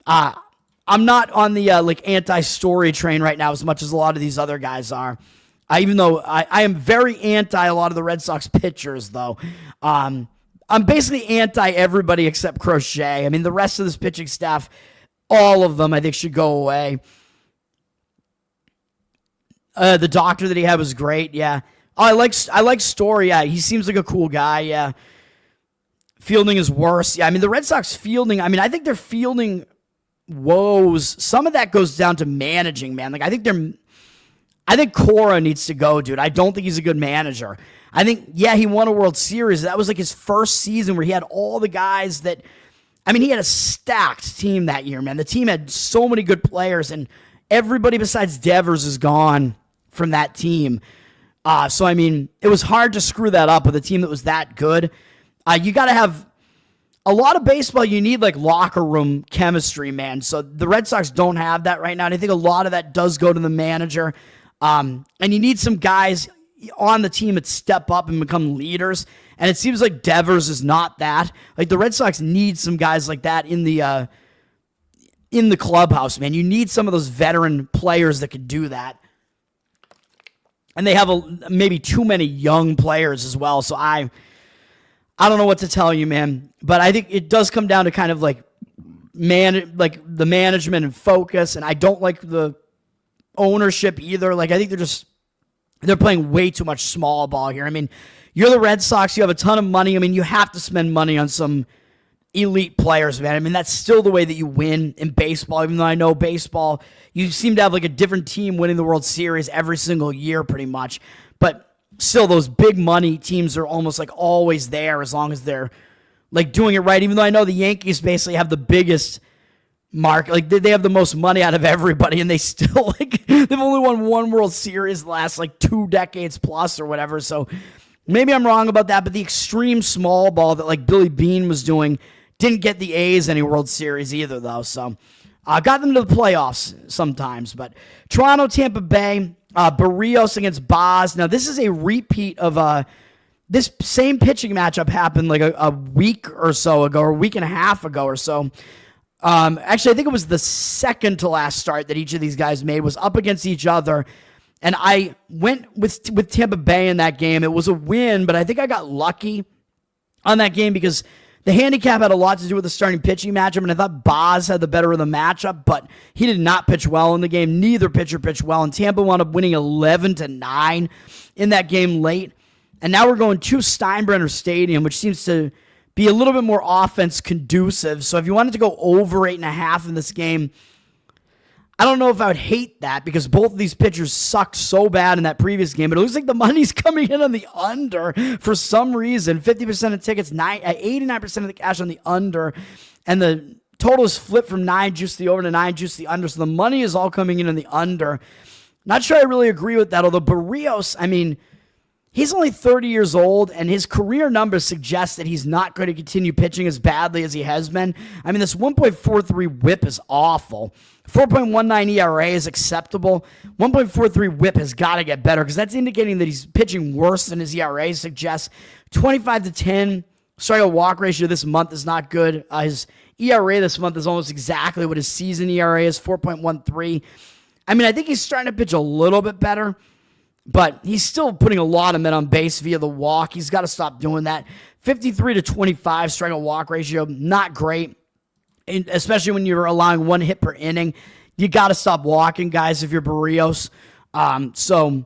I'm not on the anti-Story train right now as much as a lot of these other guys are. Even though I am very anti a lot of the Red Sox pitchers, though. I'm basically anti-everybody except Crochet. I mean, the rest of this pitching staff, all of them, I think, should go away. The doctor that he had was great, yeah. Oh, I like Story, yeah. He seems like a cool guy, yeah. Fielding is worse. Yeah, I mean, the Red Sox fielding, I mean, I think their fielding woes, some of that goes down to managing, man. Like, I think Cora needs to go, dude. I don't think he's a good manager. I think, yeah, he won a World Series. That was like his first season where he had all the guys that, I mean, he had a stacked team that year, man. The team had so many good players, and everybody besides Devers is gone from that team. So, I mean, it was hard to screw that up with a team that was that good. You got to have a lot of baseball. You need like locker room chemistry, man. So the Red Sox don't have that right now. And I think a lot of that does go to the manager. And you need some guys on the team that step up and become leaders. And it seems like Devers is not that. Like, the Red Sox need some guys like that in the clubhouse, man. You need some of those veteran players that could do that. And they have maybe too many young players as well. So I don't know what to tell you, man. But I think it does come down to kind of like the management and focus. And I don't like the ownership either. Like, I think they're playing way too much small ball here. I mean, you're the Red Sox. You have a ton of money. I mean, you have to spend money on some elite players, man. I mean, that's still the way that you win in baseball, even though I know baseball, you seem to have like a different team winning the World Series every single year pretty much. But still, those big money teams are almost like always there as long as they're like doing it right. Even though I know the Yankees basically have the biggest market, like they have the most money out of everybody, and they still like they've only won one World Series the last like 2 decades plus or whatever. So maybe I'm wrong about that, but the extreme small ball that like Billy Beane was doing didn't get the A's any World Series either, though. So got them to the playoffs sometimes. But Toronto, Tampa Bay, Barrios against Boz. Now, this is a repeat of this same pitching matchup happened like a week or so ago, or a week and a half ago or so. Actually, I think it was the second to last start that each of these guys made was up against each other. And I went with Tampa Bay in that game. It was a win, but I think I got lucky on that game because the handicap had a lot to do with the starting pitching matchup, and I thought Boz had the better of the matchup, but he did not pitch well in the game. Neither pitcher pitched well, and Tampa wound up winning 11-9 in that game late. And now we're going to Steinbrenner Stadium, which seems to be a little bit more offense conducive. So if you wanted to go over 8.5 in this game, I don't know if I would hate that because both of these pitchers sucked so bad in that previous game, but it looks like the money's coming in on the under for some reason. 50% of tickets, 89% of the cash on the under, and the total is flipped from 9 juice the over to 9 juice the under, so the money is all coming in on the under. Not sure I really agree with that, although Barrios, I mean, he's only 30 years old, and his career numbers suggest that he's not going to continue pitching as badly as he has been. I mean, this 1.43 whip is awful. 4.19 ERA is acceptable. 1.43 whip has got to get better because that's indicating that he's pitching worse than his ERA suggests. 25-10 strikeout walk ratio this month is not good. His ERA this month is almost exactly what his season ERA is, 4.13. I mean, I think he's starting to pitch a little bit better, but he's still putting a lot of men on base via the walk. He's got to stop doing that. 53-25 strikeout walk ratio, not great. And especially when you're allowing 1 hit per inning. You got to stop walking, guys, if you're Barrios. So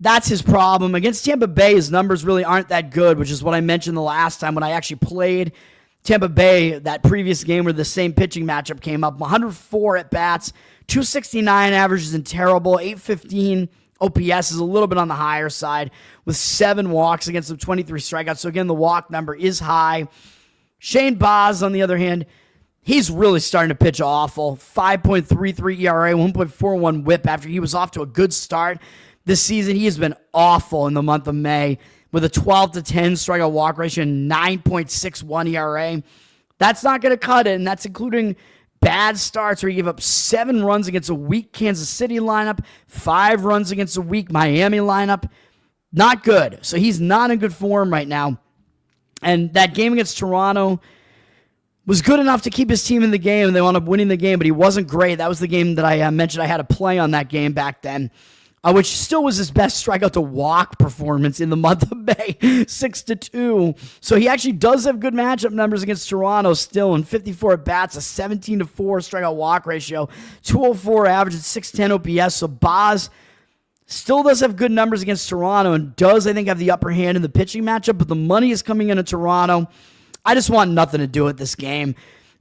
that's his problem. Against Tampa Bay, his numbers really aren't that good, which is what I mentioned the last time when I actually played Tampa Bay, that previous game where the same pitching matchup came up. 104 at-bats, 269 average isn't terrible, 815 OPS is a little bit on the higher side with 7 walks against them, 23 strikeouts. So again, the walk number is high. Shane Baz, on the other hand, he's really starting to pitch awful. 5.33 ERA, 1.41 whip after he was off to a good start this season. He has been awful in the month of May with a 12-10 strikeout walk ratio and 9.61 ERA. That's not going to cut it, and that's including bad starts where he gave up 7 runs against a weak Kansas City lineup, 5 runs against a weak Miami lineup. Not good. So he's not in good form right now. And that game against Toronto was good enough to keep his team in the game, and they wound up winning the game, but he wasn't great. That was the game that I mentioned I had to play on that game back then, which still was his best strikeout to walk performance in the month of May, 6-2. So he actually does have good matchup numbers against Toronto still, in 54 at-bats, a 17-4 strikeout walk ratio, 204 average, and 610 OPS. So Baz still does have good numbers against Toronto and does, I think, have the upper hand in the pitching matchup, but the money is coming into Toronto. I just want nothing to do with this game.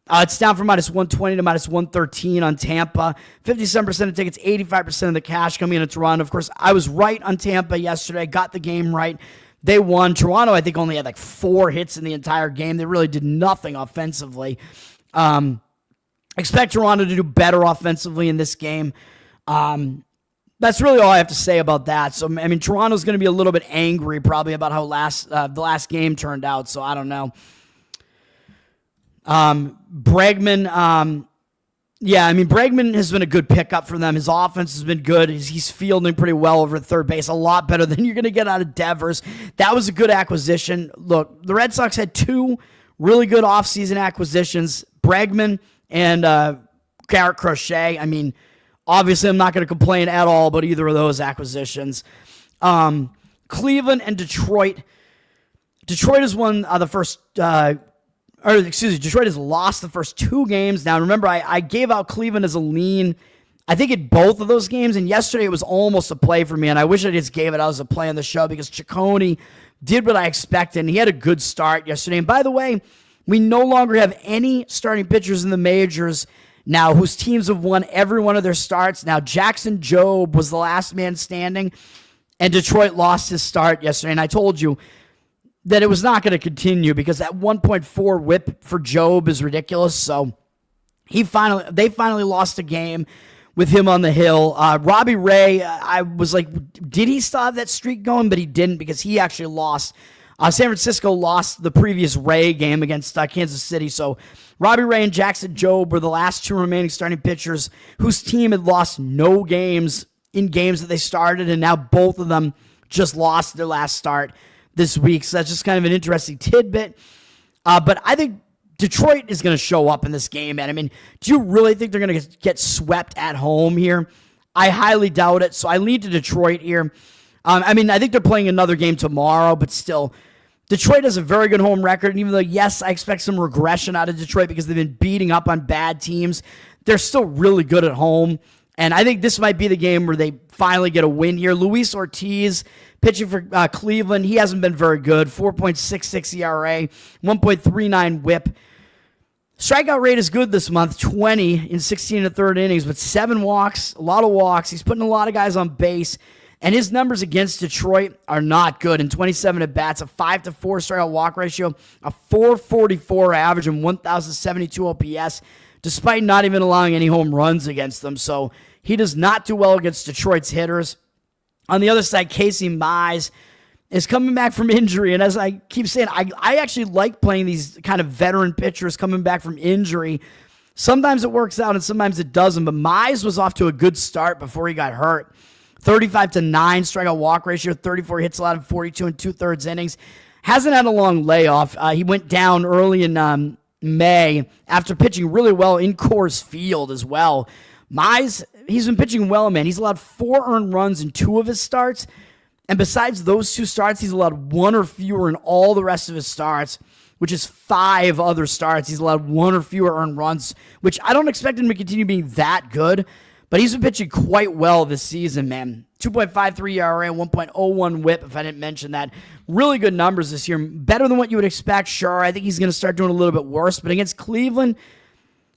It's down from -120 to -113 on Tampa. 57% of tickets, 85% of the cash coming into Toronto. Of course, I was right on Tampa yesterday. Got the game right. They won. Toronto, I think, only had like 4 hits in the entire game. They really did nothing offensively. Expect Toronto to do better offensively in this game. That's really all I have to say about that. So, I mean, Toronto's going to be a little bit angry probably about how the last game turned out. So, I don't know. Bregman, Bregman has been a good pickup for them. His offense has been good. He's fielding pretty well over at third base, a lot better than you're going to get out of Devers. That was a good acquisition. Look, the Red Sox had 2 really good offseason acquisitions, Bregman and Garrett Crochet. I mean, obviously I'm not going to complain at all about either of those acquisitions. Cleveland and Detroit. Detroit has won the first... Detroit has lost the first 2 games. Now, remember, I gave out Cleveland as a lean, I think, in both of those games, and yesterday it was almost a play for me, and I wish I just gave it out as a play on the show because Ciccone did what I expected, and he had a good start yesterday. And by the way, We no longer have any starting pitchers in the majors now whose teams have won every one of their starts. Now, Jackson Jobe was the last man standing, and Detroit lost his start yesterday. And I told you that it was not going to continue because that 1.4 whip for Jobe is ridiculous. So they finally lost a game with him on the hill. Robbie Ray, I was like, did he still have that streak going? But he didn't, because he actually lost. San Francisco lost the previous Ray game against Kansas City. So Robbie Ray and Jackson Jobe were the last two remaining starting pitchers whose team had lost no games in games that they started, and now both of them just lost their last start this week. So that's just kind of an interesting tidbit. But I think Detroit is going to show up in this game, man. I mean, do you really think they're going to get swept at home here? I highly doubt it, so I lean to Detroit here. I think they're playing another game tomorrow, but still, Detroit has a very good home record, and even though, yes, I expect some regression out of Detroit because they've been beating up on bad teams, they're still really good at home, and I think this might be the game where they finally get a win here. Luis Ortiz, pitching for Cleveland, he hasn't been very good. 4.66 ERA, 1.39 whip. Strikeout rate is good this month, 20 in 16 and a third innings, but 7 walks, a lot of walks. He's putting a lot of guys on base. And his numbers against Detroit are not good. In 27 at-bats, a 5-4 strikeout walk ratio, a 444 average, and 1,072 OPS, despite not even allowing any home runs against them. So he does not do well against Detroit's hitters. On the other side, Casey Mize is coming back from injury. And as I keep saying, I actually like playing these kind of veteran pitchers coming back from injury. Sometimes it works out and sometimes it doesn't. But Mize was off to a good start before he got hurt. 35-9 strikeout walk ratio, 34 hits allowed in 42 and 2/3 innings. Hasn't had a long layoff. He went down early in May after pitching really well in Coors Field as well. Mize, he's been pitching well, man. He's allowed 4 earned runs in 2 of his starts. And besides those 2 starts, he's allowed 1 or fewer in all the rest of his starts, which is 5 other starts. He's allowed 1 or fewer earned runs, which I don't expect him to continue being that good. But he's been pitching quite well this season, man. 2.53 ERA, 1.01 whip, if I didn't mention that. Really good numbers this year. Better than what you would expect, sure. I think he's going to start doing a little bit worse. But against Cleveland,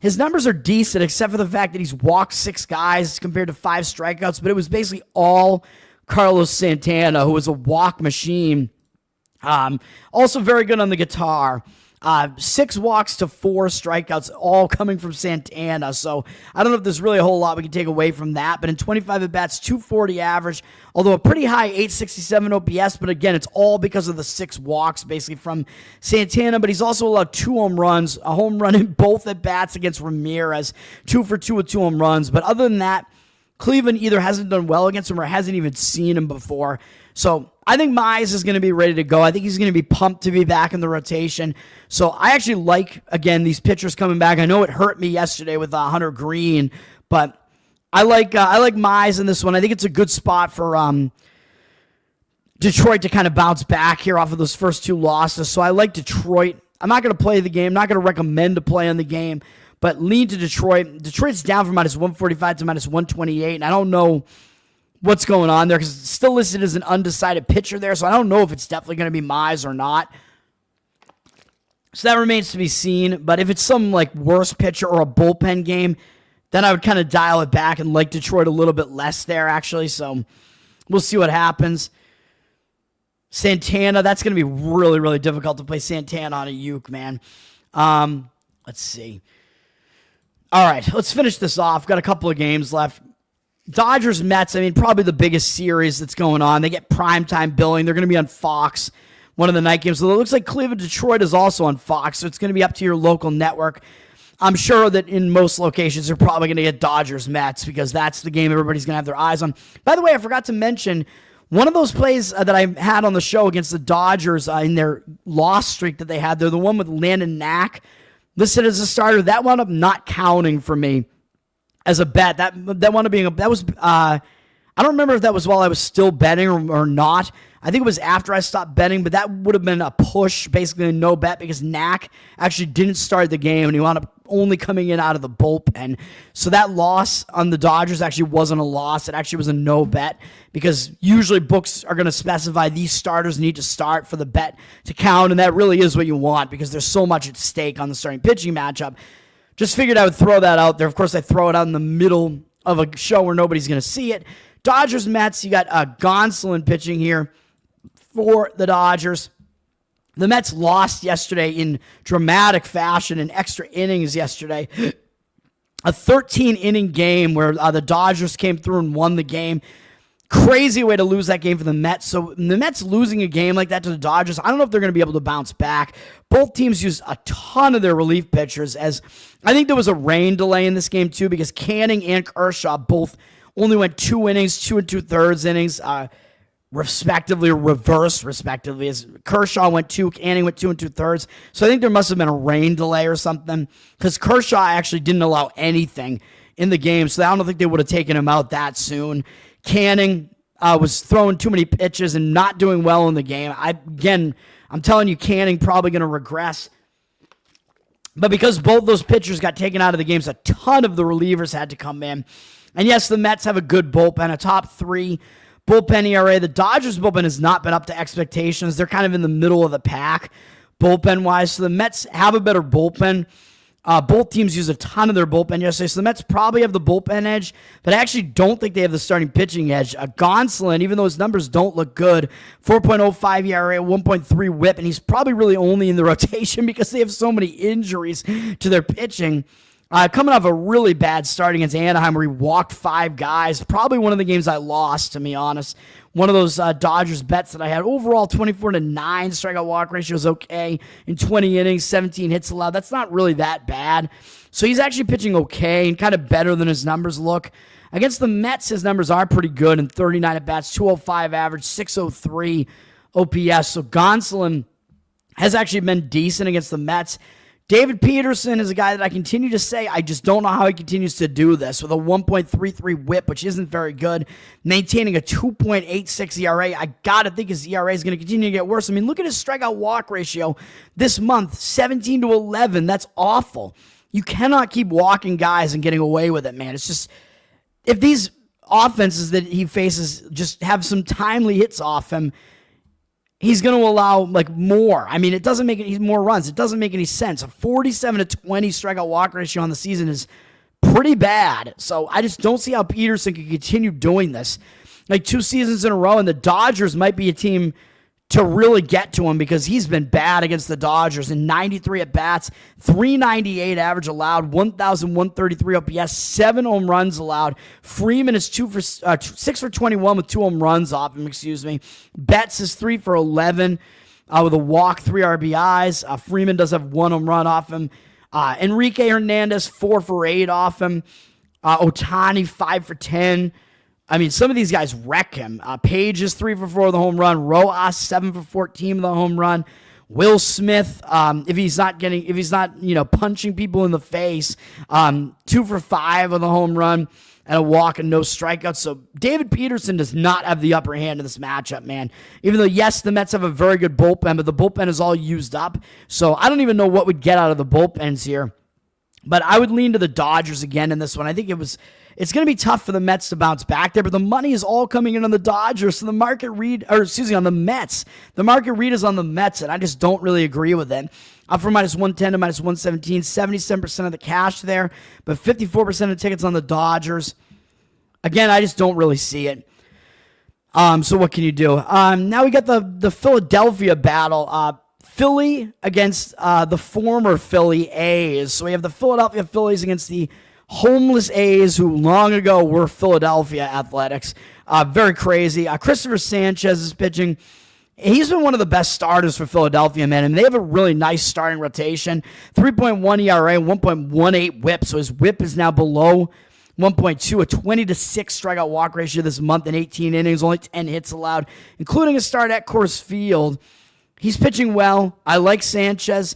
his numbers are decent, except for the fact that he's walked 6 guys compared to 5 strikeouts. But it was basically all Carlos Santana, who was a walk machine. Also very good on the guitar. 6 walks to 4 strikeouts, all coming from Santana. So I don't know if there's really a whole lot we can take away from that. But in 25 at-bats, 240 average, although a pretty high 867 OPS. But again, it's all because of the 6 walks, basically, from Santana. But he's also allowed 2 home runs, a home run in both at-bats against Ramirez, 2 for 2 with 2 home runs. But other than that, Cleveland either hasn't done well against him or hasn't even seen him before. So I think Mize is going to be ready to go. I think he's going to be pumped to be back in the rotation. So I actually like, again, these pitchers coming back. I know it hurt me yesterday with Hunter Green, but I like Mize in this one. I think it's a good spot for Detroit to kind of bounce back here off of those first 2 losses. So I like Detroit. I'm not going to play the game. I'm not going to recommend to play on the game, but lean to Detroit. Detroit's down from -145 to -128, and I don't know what's going on there because it's still listed as an undecided pitcher there, so I don't know if it's definitely going to be Mize or not. So that remains to be seen, but if it's some like worse pitcher or a bullpen game, then I would kind of dial it back and like Detroit a little bit less there, actually, so we'll see what happens. Santana, that's going to be really, really difficult to play Santana on a uke, man. Let's see. All right, let's finish this off. Got a couple of games left. Dodgers, Mets, probably the biggest series that's going on. They get primetime billing. They're going to be on Fox, one of the night games. So it looks like Cleveland, Detroit is also on Fox, so it's going to be up to your local network. I'm sure that in most locations, they're probably going to get Dodgers, Mets, because that's the game everybody's going to have their eyes on. By the way, I forgot to mention, one of those plays that I had on the show against the Dodgers in their loss streak that they had, they're the one with Landon Knack listed as a starter. That wound up not counting for me as a bet. That wound up being that was I I don't remember if that was while I was still betting or not. I think it was after I stopped betting, but that would have been a push, basically a no bet, because Knack actually didn't start the game, and he wound up only coming in out of the bullpen. So that loss on the Dodgers actually wasn't a loss. It actually was a no bet, because usually books are going to specify these starters need to start for the bet to count, and that really is what you want, because there's so much at stake on the starting pitching matchup. Just figured I would throw that out there. Of course, I throw it out in the middle of a show where nobody's going to see it. Dodgers, Mets, you got Gonsolin pitching here for the Dodgers. The Mets lost yesterday in dramatic fashion in extra innings yesterday. A 13-inning game where the Dodgers came through and won the game. Crazy way to lose that game for the Mets. So the Mets losing a game like that to the Dodgers, I don't know if they're going to be able to bounce back. Both teams used a ton of their relief pitchers, as I think there was a rain delay in this game too, because Canning and Kershaw both only went 2 innings, 2 2/3 innings, respectively, as Kershaw went 2, Canning went 2 2/3. So I think there must have been a rain delay or something, because Kershaw actually didn't allow anything in the game, so I don't think they would have taken him out that soon. Canning was throwing too many pitches and not doing well in the game. I'm telling you, Canning probably going to regress. But because both those pitchers got taken out of the games, a ton of the relievers had to come in. And yes, the Mets have a good bullpen, a top 3 bullpen ERA. The Dodgers bullpen has not been up to expectations. They're kind of in the middle of the pack bullpen-wise. So the Mets have a better bullpen. Both teams use a ton of their bullpen yesterday, so the Mets probably have the bullpen edge, but I actually don't think they have the starting pitching edge. Gonsolin, even though his numbers don't look good, 4.05 ERA, 1.3 whip, and he's probably really only in the rotation because they have so many injuries to their pitching. Coming off a really bad start against Anaheim where he walked 5 guys. Probably one of the games I lost, to be honest. One of those Dodgers bets that I had. Overall, 24-9 strikeout walk ratio is okay. In 20 innings, 17 hits allowed. That's not really that bad. So he's actually pitching okay and kind of better than his numbers look. Against the Mets, his numbers are pretty good in 39 at-bats, 205 average, 603 OPS. So Gonsolin has actually been decent against the Mets. David Peterson is a guy that I continue to say I just don't know how he continues to do this with a 1.33 whip, which isn't very good, maintaining a 2.86 ERA. I got to think his ERA is going to continue to get worse. I mean, look at his strikeout walk ratio this month, 17-11. That's awful. You cannot keep walking guys and getting away with it, man. It's just, if these offenses that he faces just have some timely hits off him, he's going to allow more. I mean, it doesn't make any more runs. It doesn't make any sense. A 47-20 strikeout walk ratio on the season is pretty bad. So I just don't see how Peterson can continue doing this. 2 seasons in a row, and the Dodgers might be a team to really get to him because he's been bad against the Dodgers in 93 at-bats, 398 average allowed, 1,133 OPS, 7 home runs allowed. Freeman is 6 for 21 with 2 home runs off him, Betts is 3 for 11 with a walk, 3 RBIs. Freeman does have 1 home run off him. Enrique Hernandez, 4 for 8 off him. Ohtani, 5 for 10. I mean, some of these guys wreck him. Page is 3 for 4 with a home run. Rojas, 7 for 14 with a home run. Will Smith, if he's not punching people in the face, 2 for 5 with a home run and a walk and no strikeouts. So David Peterson does not have the upper hand in this matchup, man. Even though, yes, the Mets have a very good bullpen, but the bullpen is all used up. So I don't even know what would get out of the bullpens here. But I would lean to the Dodgers again in this one. I think it's going to be tough for the Mets to bounce back there, but the money is all coming in on the Dodgers. So the market read, on the Mets. The market read is on the Mets, and I just don't really agree with it. Up from -110 to -117, 77% of the cash there, but 54% of tickets on the Dodgers. Again, I just don't really see it. So what can you do? Now we got the Philadelphia battle. Philly against the former Philly A's. So we have the Philadelphia Phillies against the homeless A's, who long ago were Philadelphia Athletics. Very crazy. Christopher Sanchez is pitching. He's been one of the best starters for Philadelphia, man. And they have a really nice starting rotation. 3.1 ERA, 1.18 whip. So his whip is now below 1.2, a 20-6 strikeout walk ratio this month in 18 innings, only 10 hits allowed, including a start at Coors Field. He's pitching well. I like Sanchez.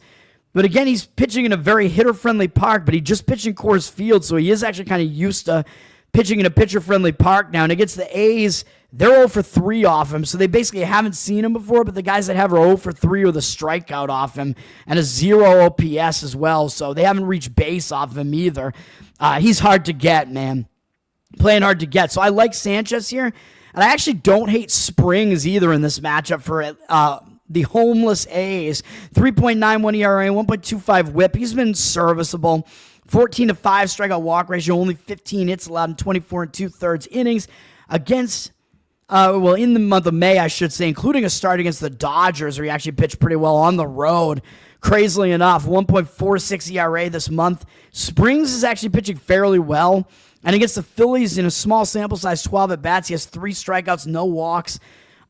But again, he's pitching in a very hitter-friendly park, but he just pitched in Coors Field, so he is actually kind of used to pitching in a pitcher-friendly park now. And against the A's, they're 0 for 3 off him, so they basically haven't seen him before, but the guys that have are 0 for 3 with a strikeout off him and a 0 OPS as well, so they haven't reached base off him either. He's hard to get, man. Playing hard to get. So I like Sanchez here, and I actually don't hate Springs either in this matchup for the homeless A's. 3.91 ERA, 1.25 whip. He's been serviceable. 14-5 strikeout walk ratio, only 15 hits allowed in 24 2/3 innings against, in the month of May, I should say, including a start against the Dodgers, where he actually pitched pretty well on the road. Crazily enough, 1.46 ERA this month. Springs is actually pitching fairly well. And against the Phillies, in a small sample size, 12 at-bats, he has 3 strikeouts, no walks,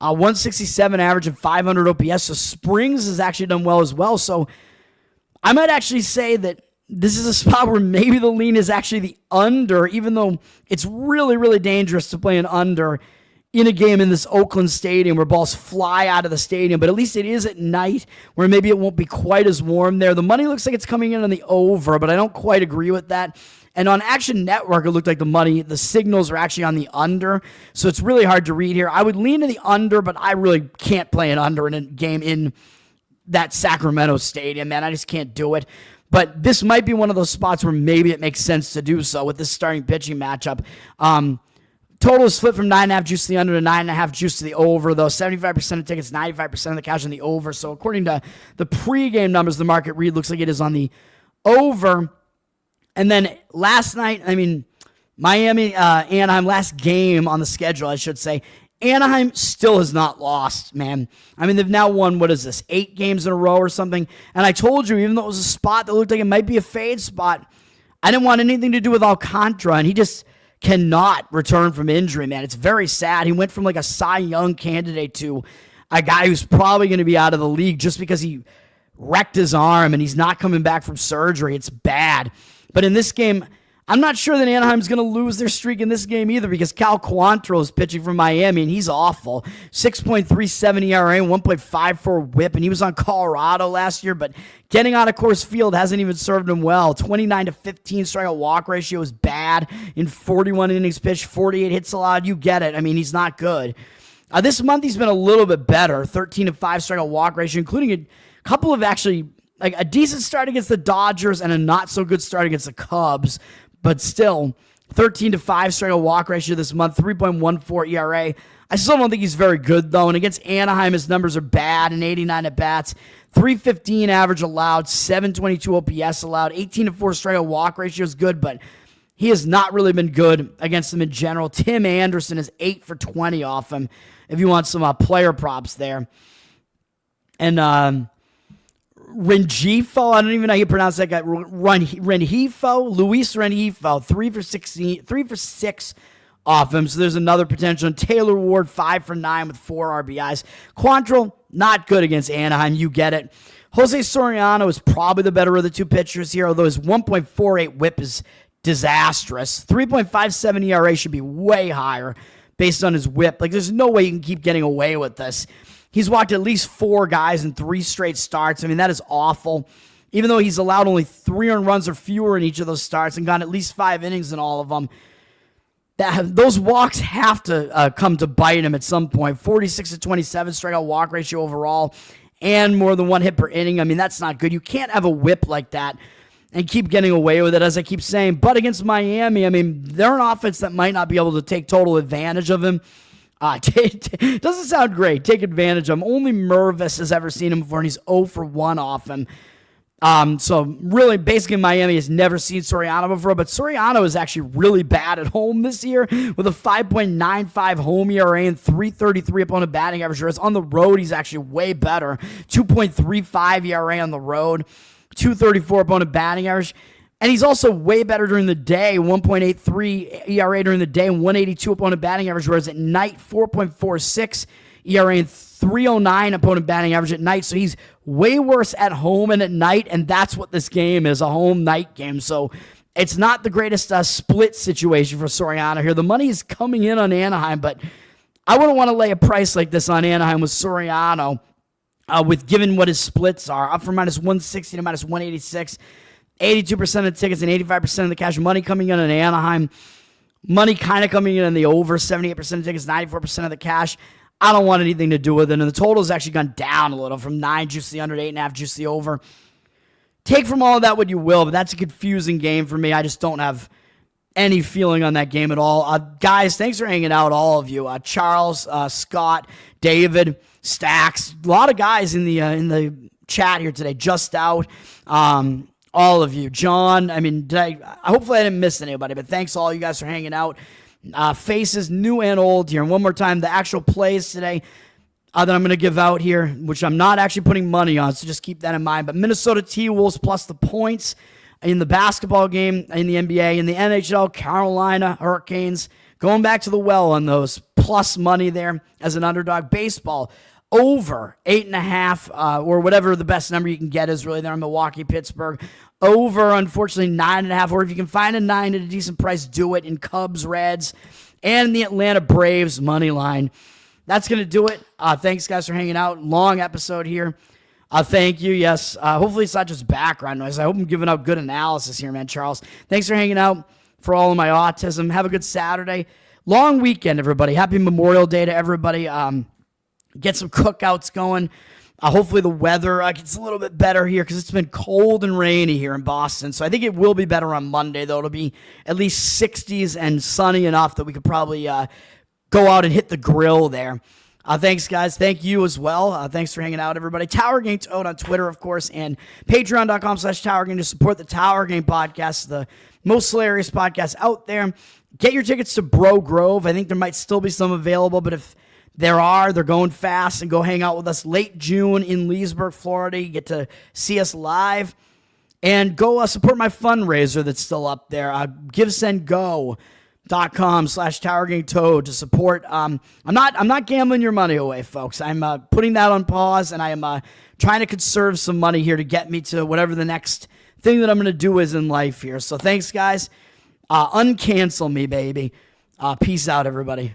167 average and 500 OPS. So Springs has actually done well as well. So I might actually say that this is a spot where maybe the lean is actually the under, even though it's really, really dangerous to play an under in a game in this Oakland stadium where balls fly out of the stadium. But at least it is at night where maybe it won't be quite as warm there. The money looks like it's coming in on the over, but I don't quite agree with that. And on Action Network, it looked like the signals are actually on the under. So it's really hard to read here. I would lean to the under, but I really can't play an under in a game in that Sacramento stadium, man. I just can't do it. But this might be one of those spots where maybe it makes sense to do so with this starting pitching matchup. Total is flipped from 9.5 juice to the under to 9.5 juice to the over, though. 75% of tickets, 95% of the cash on the over. So according to the pregame numbers, the market read looks like it is on the over. And then last night, Miami, Anaheim, last game on the schedule, I should say. Anaheim still has not lost, man. They've now won, 8 games in a row or something. And I told you, even though it was a spot that looked like it might be a fade spot, I didn't want anything to do with Alcantara, and he just cannot return from injury, man. It's very sad. He went from like a Cy Young candidate to a guy who's probably going to be out of the league just because he wrecked his arm and he's not coming back from surgery. It's bad. But in this game, I'm not sure that Anaheim's going to lose their streak in this game either because Cal Quantrill is pitching for Miami, and he's awful. 6.37 ERA, 1.54 whip, and he was on Colorado last year, but getting out of Coors Field hasn't even served him well. 29-15 strikeout walk ratio is bad in 41 innings pitched, 48 hits allowed. You get it. He's not good. This month, he's been a little bit better. 13-5 strikeout walk ratio, including a couple of actually like a decent start against the Dodgers and a not-so-good start against the Cubs. But still, 13-5 strikeout walk ratio this month, 3.14 ERA. I still don't think he's very good, though. And against Anaheim, his numbers are bad in 89 at-bats. 315 average allowed, 722 OPS allowed, 18-4 strikeout walk ratio is good, but he has not really been good against them in general. Tim Anderson is 8 for 20 off him, if you want some player props there. And Rengifo, I don't even know how you pronounce that guy. Rengifo, Luis Rengifo, 3 for 6 off him. So there's another potential. And Taylor Ward, 5 for 9 with 4 RBIs. Quantrill, not good against Anaheim. You get it. Jose Soriano is probably the better of the two pitchers here, although his 1.48 whip is disastrous. 3.57 ERA should be way higher based on his whip. There's no way you can keep getting away with this. He's walked at least 4 guys in 3 straight starts. That is awful. Even though he's allowed only 3 earned runs or fewer in each of those starts and gone at least 5 innings in all of them, those walks have to come to bite him at some point. 46-27 strikeout walk ratio overall and more than 1 hit per inning. That's not good. You can't have a whip like that and keep getting away with it, as I keep saying. But against Miami, they're an offense that might not be able to take total advantage of him. Doesn't sound great. Take advantage of him. Only Mervis has ever seen him before, and he's 0 for 1 off him. So really, basically, Miami has never seen Soriano before, but Soriano is actually really bad at home this year with a 5.95 home ERA and 3.33 opponent batting average. Whereas on the road, he's actually way better. 2.35 ERA on the road, 2.34 opponent batting average. And he's also way better during the day, 1.83 ERA during the day and 182 opponent batting average, whereas at night, 4.46 ERA and 309 opponent batting average at night. So he's way worse at home and at night, and that's what this game is, a home-night game. So it's not the greatest split situation for Soriano here. The money is coming in on Anaheim, but I wouldn't want to lay a price like this on Anaheim with Soriano, with given what his splits are, up from minus 160 to minus 186. 82% of the tickets and 85% of the cash money coming in on Anaheim. Money kind of coming in the over, 78% of tickets, 94% of the cash. I don't want anything to do with it. And the total has actually gone down a little from 9 juice the under to 8.5 juice the over. Take from all of that what you will, but that's a confusing game for me. I just don't have any feeling on that game at all. Guys, thanks for hanging out, all of you. Charles, Scott, David, Stacks, a lot of guys in the chat here today. Just out, all of you. John, I mean, hopefully I didn't miss anybody, but thanks all you guys for hanging out. Faces new and old here. And one more time, the actual plays today that I'm going to give out here, which I'm not actually putting money on, so just keep that in mind. But Minnesota T-Wolves plus the points in the basketball game, in the NBA, in the NHL, Carolina Hurricanes, going back to the well on those, plus money there as an underdog. Baseball, over 8.5, or whatever the best number you can get is really there in Milwaukee, Pittsburgh. Over, unfortunately, 9.5, or if you can find a 9 at a decent price, do it in Cubs, Reds, and the Atlanta Braves money line. That's going to do it. Thanks, guys, for hanging out. Long episode here. Thank you. Yes. Hopefully it's not just background noise. I hope I'm giving out good analysis here, man. Charles, thanks for hanging out for all of my autism. Have a good Saturday. Long weekend, everybody. Happy Memorial Day to everybody. Get some cookouts going. Hopefully the weather gets a little bit better here because it's been cold and rainy here in Boston. So I think it will be better on Monday, though. It'll be at least 60s and sunny enough that we could probably go out and hit the grill there. Thanks, guys. Thank you as well. Thanks for hanging out, everybody. Tower Game Toad on Twitter, of course, and patreon.com/Tower Game to support the Tower Game podcast, the most hilarious podcast out there. Get your tickets to Bro Grove. I think there might still be some available, but if there are, they're going fast, and go hang out with us late June in Leesburg, Florida. You get to see us live. And go support my fundraiser that's still up there. GiveSendGo.com/Tower Game Toad to support. I'm not gambling your money away, folks. I'm putting that on pause, and I am trying to conserve some money here to get me to whatever the next thing that I'm going to do is in life here. So thanks, guys. Uncancel me, baby. Peace out, everybody.